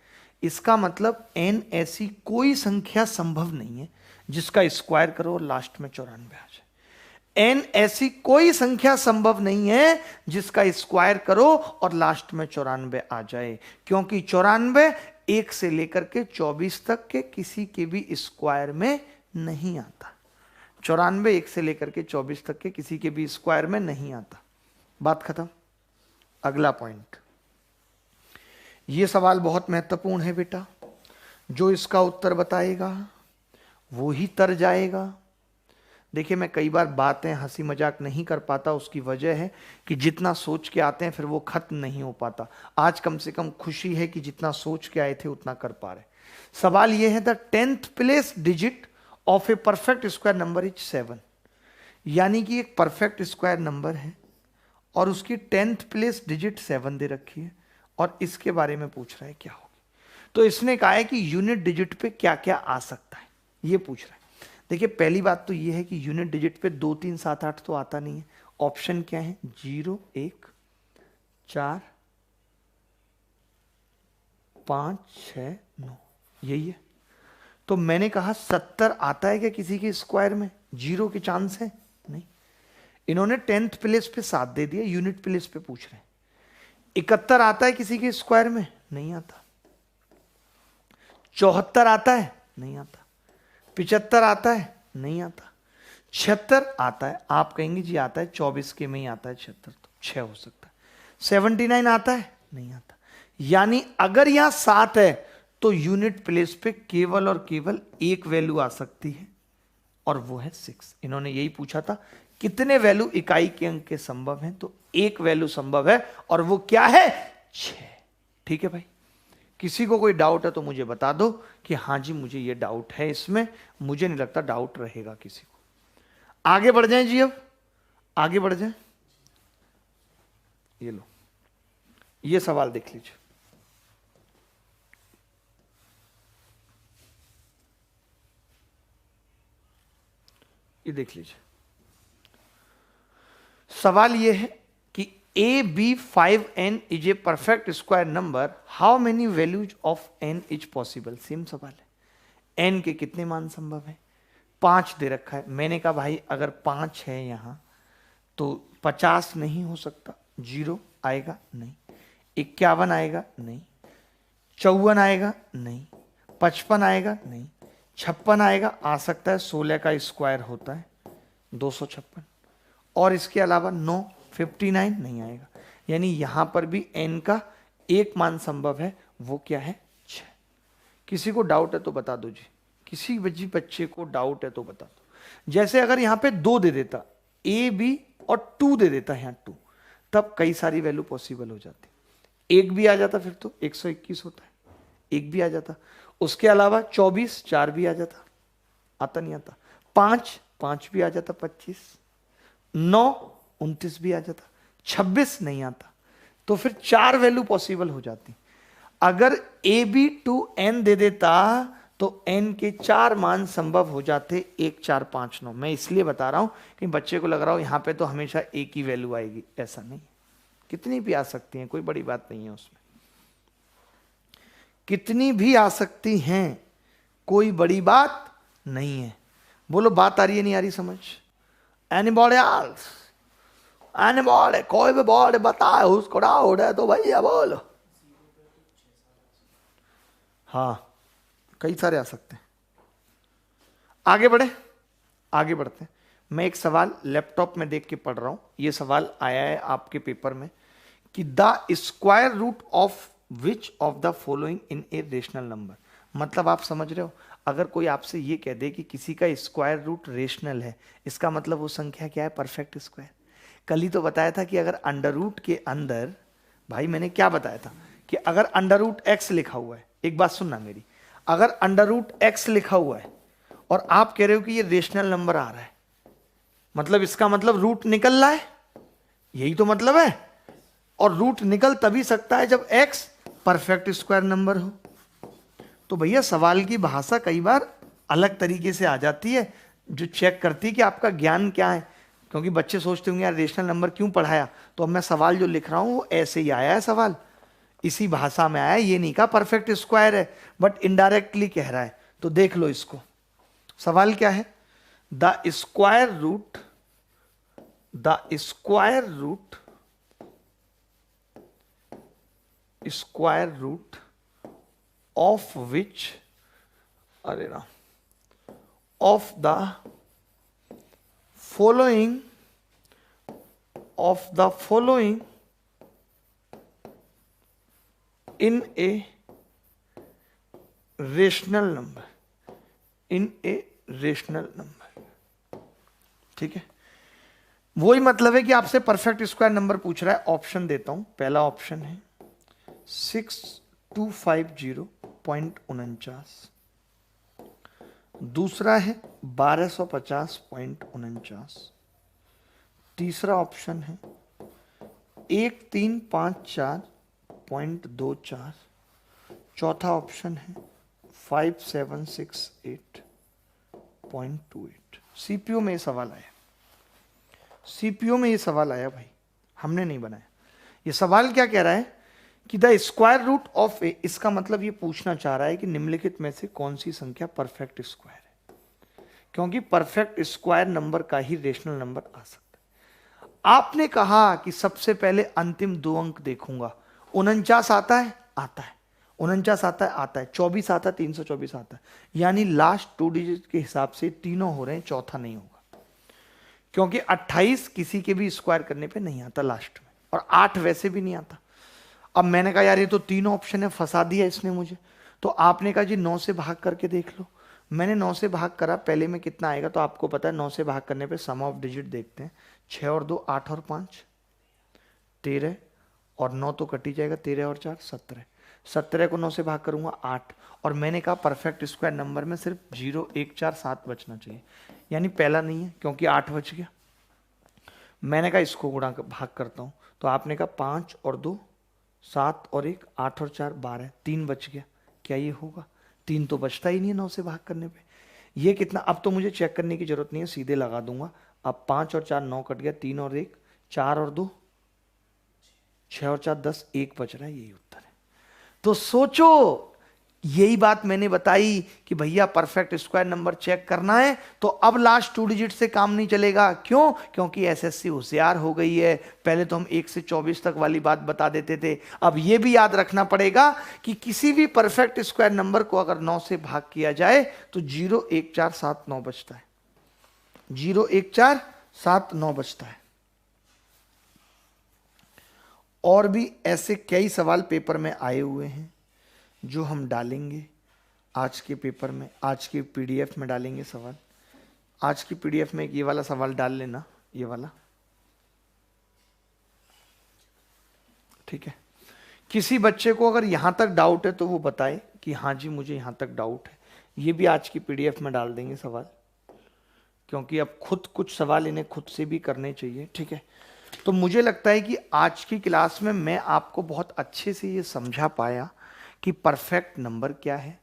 इसका मतलब n ऐसी कोई संख्या संभव नहीं है जिसका स्क्वायर करो और लास्ट में 94 आ जाए। n ऐसी कोई संख्या संभव नहीं है जिसका स्क्वायर करो और लास्ट में 94 आ जाए, क्योंकि 94 1 से लेकर के 24 तक के किसी के भी स्क्वायर में नहीं आता। 94 1 से लेकर के 24 तक के किसी के भी स्क्वायर में नहीं आता। बात खत्म। अगला पॉइंट, यह सवाल बहुत महत्वपूर्ण है बेटा। जो इसका उत्तर बताएगा वो ही तर जाएगा। देखिए, मैं कई बार बातें हंसी मजाक नहीं कर पाता, उसकी वजह है कि जितना सोच के आते हैं फिर वो खत्म नहीं हो पाता। आज कम से कम खुशी है कि जितना सोच के आए थे उतना कर पा रहे। सवाल यह है, the 10th place digit of a perfect square number is 7। यानी कि एक परफेक्ट स्क्वायर नंबर है और उसकी 10th प्लेस डिजिट 7 दे रखी है और इसके बारे में पूछ रहा है क्या होगी। तो इसने कहा है कि यूनिट डिजिट पे क्या क्या आ सकता है, ये पूछ रहा है। देखिए, पहली बात तो ये है कि यूनिट डिजिट पे 2 3 7 8 तो आता नहीं है। ऑप्शन क्या है, 0 1 4 5 6 9, यही है। तो मैंने कहा 70 आता है क्या किसी के स्क्वायर में, 0 के चांस है नहीं। इन्होंने 10th प्लेस पे 7 दे दिया, यूनिट प्लेस पे पूछ रहे हैं। 71 आता है किसी के स्क्वायर में, नहीं आता। 74 आता है, नहीं आता। 75 आता है, नहीं आता। 76 आता है, आप कहेंगे जी आता है, 24 के में ही आता है 76, तो 6 हो सकता है। 79 आता है, नहीं आता। यानी अगर यहां 7 है तो यूनिट प्लेस पे केवल और केवल एक वैल्यू आ सकती है और वो है 6। इन्होंने यही पूछा था कितने वैल्यू इकाई के अंक के संभव हैं, तो एक वैल्यू संभव है और वो क्या है, 6। ठीक है भाई, किसी को कोई डाउट है तो मुझे बता दो कि हाँ जी मुझे ये डाउट है इसमें। मुझे नहीं लगता डाउट रहेगा किसी को। आगे बढ़ जाएं जी, अब आगे बढ़ जाएं। ये लो, ये सवाल देख लीजिए। ये देख लीजिए, सवाल ये है कि AB5n is a perfect square number, how many values of n is possible. Same सवाल है, n के कितने मान संभव है। 5 दे रखा है। मैंने कहा भाई अगर 5 है यहां तो 50 नहीं हो सकता, 0 आएगा नहीं, 51 आएगा नहीं, 54 आएगा नहीं, 55 आएगा नहीं, 56 आएगा, आ सकता है 16 का स्क्वायर होता है 256, और इसके अलावा 9 59 नहीं आएगा। यानी यहां पर भी n का एक मान संभव है, वो क्या है, 6। किसी को डाउट है तो बता दो जी, किसी बच्चे को डाउट है तो बता दो। जैसे अगर यहां पे 2 दे देता, a b और 2 दे देता है, यहां 2, तब कई सारी वैल्यू पॉसिबल हो जाती। 1 भी आ जाता फिर तो 121 होता है, 1 भी आ जाता। उसके अलावा 24 4 भी आ जाता, आता नहीं आता। 5 भी आ जाता, 25, 9 29 भी आ जाता, 26 नहीं आता। तो फिर 4 वैल्यू पॉसिबल हो जाती। अगर a b 2 n दे देता तो n के 4 मान संभव हो जाते 1 4 5 9। मैं इसलिए बता रहा हूं कि बच्चे को लग रहा हो यहां पे तो हमेशा एक ही वैल्यू आएगी, ऐसा नहीं, कितनी भी आ सकती हैं, कोई बड़ी बात नहीं है उसमें, कितनी भी आ सकती हैं, कोई बड़ी बात नहीं है। बोलो बात आ रही है नहीं आ रही समझ? Anybody else? एनीबॉडी, कोई भी बॉडी बताए उसको डाउट है तो भैया बोलो। हाँ कई सारे आ सकते हैं। आगे बढ़े, आगे बढ़ते हैं। मैं एक सवाल लैपटॉप में देख के पढ़ रहा हूं, यह सवाल आया है आपके पेपर में कि the square root of which of the following in a rational number. मतलब आप समझ रहे हो, अगर कोई आपसे ये कह दे कि किसी का स्क्वायर रूट रेशनल है, इसका मतलब वो संख्या क्या है? Perfect square. कल ही तो बताया था कि अगर अंडर रूट के अंदर, भाई मैंने क्या बताया था कि अगर अंडर रूट एक्स लिखा हुआ है, एक बात सुनना मेरी, अगर अंडर रूट एक्स लिखा हुआ है और आप कह रहे हो कि ये रेशनल नंबर आ रहा है, मतलब इसका मतलब रूट निकल रहा है, यही तो मतलब है। और रूट निकल तभी सकता है जब एक्स परफेक्ट स्क्वायर नंबर हो। तो भैया सवाल की भाषा कई बार अलग तरीके से आ जाती है, जो चेक करती है कि आपका ज्ञान क्या है। क्योंकि बच्चे सोचते होंगे यार रेशनल नंबर क्यों पढ़ाया, तो अब मैं सवाल जो लिख रहा हूं वो ऐसे ही आया है, सवाल इसी भाषा में आया है, ये नहीं कहा परफेक्ट स्क्वायर है, बट इनडायरेक्टली कह रहा है। तो देख लो इसको, सवाल क्या है? The square root of which, अरे ना, of the following in a rational number, ठीक है। वही मतलब है कि आपसे परफेक्ट स्क्वायर नंबर पूछ रहा है। ऑप्शन देता हूं, पहला ऑप्शन है 6250.49, दूसरा है 1250.49, तीसरा ऑप्शन है 1354.24, चौथा ऑप्शन है 5768.28। सीपीयू में ये सवाल आया, सीपीयू में ये सवाल आया भाई, हमने नहीं बनाया। ये सवाल क्या कह रहा है कि द स्क्वायर रूट ऑफ ए, इसका मतलब ये पूछना चाह रहा है कि निम्नलिखित में से कौन सी संख्या परफेक्ट स्क्वायर है, क्योंकि परफेक्ट स्क्वायर नंबर का ही रेशनल नंबर आ सकता है। आपने कहा कि सबसे पहले अंतिम 2 अंक देखूंगा, 49 आता है, आता है, 49 आता है, आता है, 24 आता है, 324 आता है, यानी लास्ट 2 डिजिट के हिसाब से तीनों हो रहे हैं, चौथा नहीं होगा, क्योंकि 28 किसी के भी स्क्वायर करने पे नहीं आता लास्ट में, और 8 वैसे भी नहीं आता। अब मैंने कहा यार ये तो तीनों ऑप्शन है, फंसा दिया इसने मुझे। तो आपने कहा जी 9 से भाग करके देख लो। मैंने 9 से भाग करा, पहले में कितना आएगा, तो आपको पता है 9 से भाग करने पे सम ऑफ डिजिट देखते हैं, 6 और 2 8 और 5 13, और 9 तो कट ही जाएगा, 13 और 4 17, 17 को 9 से भाग करूंगा 8, और मैंने कहा परफेक्ट स्क्वायर नंबर में सिर्फ 0 1 4 7 बचना चाहिए, यानी पहला नहीं है क्योंकि 8 बच गया। मैंने कहा इसको गुणा भाग करता हूं, तो आपने कहा 5 और 2 7 और 1 8 और 4 12, 3 बच गया, क्या ये होगा? 3 तो बचता ही नहीं है 9 से भाग करने पे। ये कितना, अब तो मुझे चेक करने की जरूरत नहीं है, सीधे लगा दूंगा। अब 5 और 4 9 कट गया, 3 और 1 4 और 2 6 और 4 10, 1 बच रहा है, यही उत्तर है। तो सोचो, यही बात मैंने बताई कि भैया परफेक्ट स्क्वायर नंबर चेक करना है तो अब लास्ट 2 डिजिट से काम नहीं चलेगा। क्यों? क्योंकि एसएससी होशियार हो गई है। पहले तो हम 1 से 24 तक वाली बात बता देते थे, अब यह भी याद रखना पड़ेगा कि किसी भी परफेक्ट स्क्वायर नंबर को अगर 9 से भाग किया जाए तो 0 1 4 7 9 बचता है, 0 1 4 7 9 बचता है। और भी ऐसे कई सवाल पेपर में आए हुए हैं जो हम डालेंगे आज के पेपर में, आज के पीडीएफ में डालेंगे सवाल। आज की पीडीएफ में ये वाला सवाल डाल लेना, ये वाला, ठीक है। किसी बच्चे को अगर यहां तक डाउट है तो वो बताए कि हाँ जी मुझे यहां तक डाउट है। ये भी आज की पीडीएफ में डाल देंगे सवाल, क्योंकि अब खुद कुछ सवाल इन्हें खुद से भी करने चाहिए, ठीक है। तो मुझे लगता है कि आज की क्लास में मैं आपको बहुत अच्छे से ये समझा पाया कि परफेक्ट नंबर क्या है,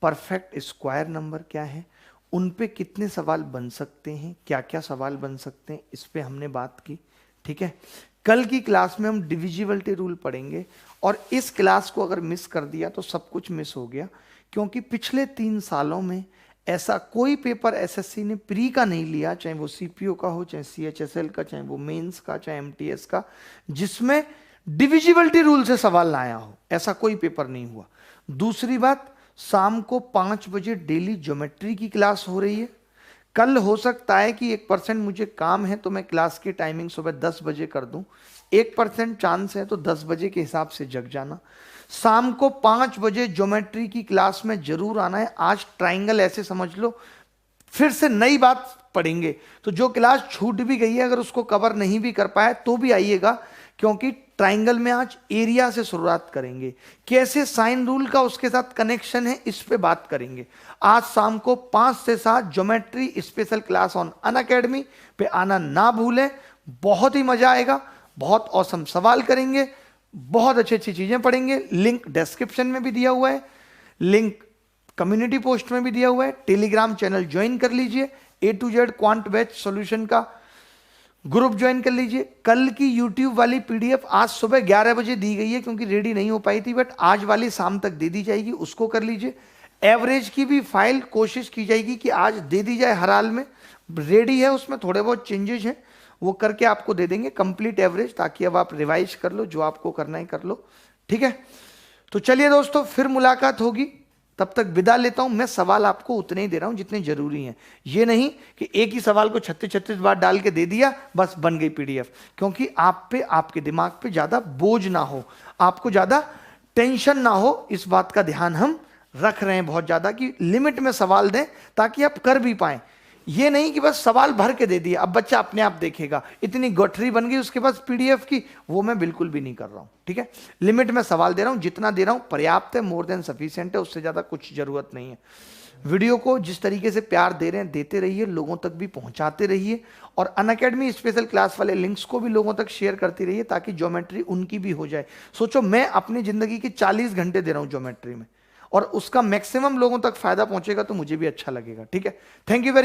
परफेक्ट स्क्वायर नंबर क्या है, उन पे कितने सवाल बन सकते हैं, क्या क्या सवाल बन सकते हैं, इस पे हमने बात की। ठीक है, कल की क्लास में हम डिविजिबिलिटी रूल पढ़ेंगे, और इस क्लास को अगर मिस कर दिया तो सब कुछ मिस हो गया, क्योंकि पिछले 3 सालों में ऐसा कोई पेपर एसएससी ने प्री का नहीं लिया, चाहे वो सीपीओ का हो, चाहे सीएचएसएल का, चाहे वो मेंस का, चाहे एमटीएस का, जिसमें डिविजिबिलिटी रूल से सवाल लाया हो। ऐसा कोई पेपर नहीं हुआ। दूसरी बात, शाम को 5 बजे डेली ज्योमेट्री की क्लास हो रही है। कल हो सकता है कि 1% मुझे काम है तो मैं क्लास की टाइमिंग सुबह 10 बजे कर दूं। 1% चांस है तो 10 बजे के हिसाब से जग जाना। शाम को 5 बजे ज्योमेट्री की क्लास में जरूर आना है। आज ट्राइंगल ऐसे समझ लो, फिर से नई बात पढ़ेंगे, तो जो क्लास छूट भी गई है अगर उसको कवर नहीं भी कर पाए तो भी आइएगा, क्योंकि ट्राइंगल में आज एरिया से शुरुआत करेंगे, कैसे साइन रूल का उसके साथ कनेक्शन है इस पे बात करेंगे। आज शाम को 5 से 7 geometry special class on Unacademy पे आना ना भूलें। बहुत ही मजा आएगा, बहुत औसम सवाल करेंगे, बहुत अच्छी अच्छी चीजें पढ़ेंगे। लिंक डिस्क्रिप्शन में भी दिया हुआ है, लिंक कम्युनिटी पोस्ट में भी दिया हुआ है। टेलीग्राम चैनल ज्वाइन कर लीजिए, A to Z quant batch solution का ग्रुप ज्वाइन कर लीजिए। कल की यूट्यूब वाली पीडीएफ आज सुबह 11 बजे दी गई है, क्योंकि रेडी नहीं हो पाई थी, बट आज वाली शाम तक दे दी जाएगी, उसको कर लीजिए। एवरेज की भी फाइल कोशिश की जाएगी कि आज दे दी जाए, हर हाल में रेडी है, उसमें थोड़े बहुत चेंजेस हैं, वो करके आपको दे देंगे कंप्लीट एवरेज, ताकि अब आप रिवाइज कर लो, जो आपको करना है कर लो। ठीक है, तो चलिए दोस्तों, फिर मुलाकात होगी, तब तक विदा लेता हूं। मैं सवाल आपको उतने ही दे रहा हूं जितने जरूरी हैं, ये नहीं कि एक ही सवाल को 36 बार डाल के दे दिया बस बन गई पीडीएफ, क्योंकि आप पे, आपके दिमाग पे ज्यादा बोझ ना हो, आपको ज्यादा टेंशन ना हो, इस बात का ध्यान हम रख रहे हैं बहुत ज्यादा, कि लिमिट में सवाल दें ताकि आप कर भी पाएं। ये नहीं कि बस सवाल भर के दे दिया अब बच्चा अपने आप देखेगा, इतनी गठरी बन गई उसके पास पीडीएफ की, वो मैं बिल्कुल भी नहीं कर रहा हूं। ठीक है, लिमिट में सवाल दे रहा हूं, जितना दे रहा हूं पर्याप्त है, मोर देन सफिशिएंट है, उससे ज्यादा कुछ जरूरत नहीं है। वीडियो को जिस तरीके से प्यार दे रहे हैं देते रहिए, लोगों तक भी पहुंचाते रहिए, और अनअकैडमी स्पेशल क्लास वाले लिंक्स को भी लोगों तक शेयर करते रहिए, ताकि ज्योमेट्री उनकी भी हो जाए। सोचो, मैं अपनी जिंदगी के 40 घंटे दे रहा हूं ज्योमेट्री में, और उसका मैक्सिमम लोगों तक फायदा पहुंचेगा तो मुझे भी अच्छा लगेगा। ठीक है, थैंक यू वेरी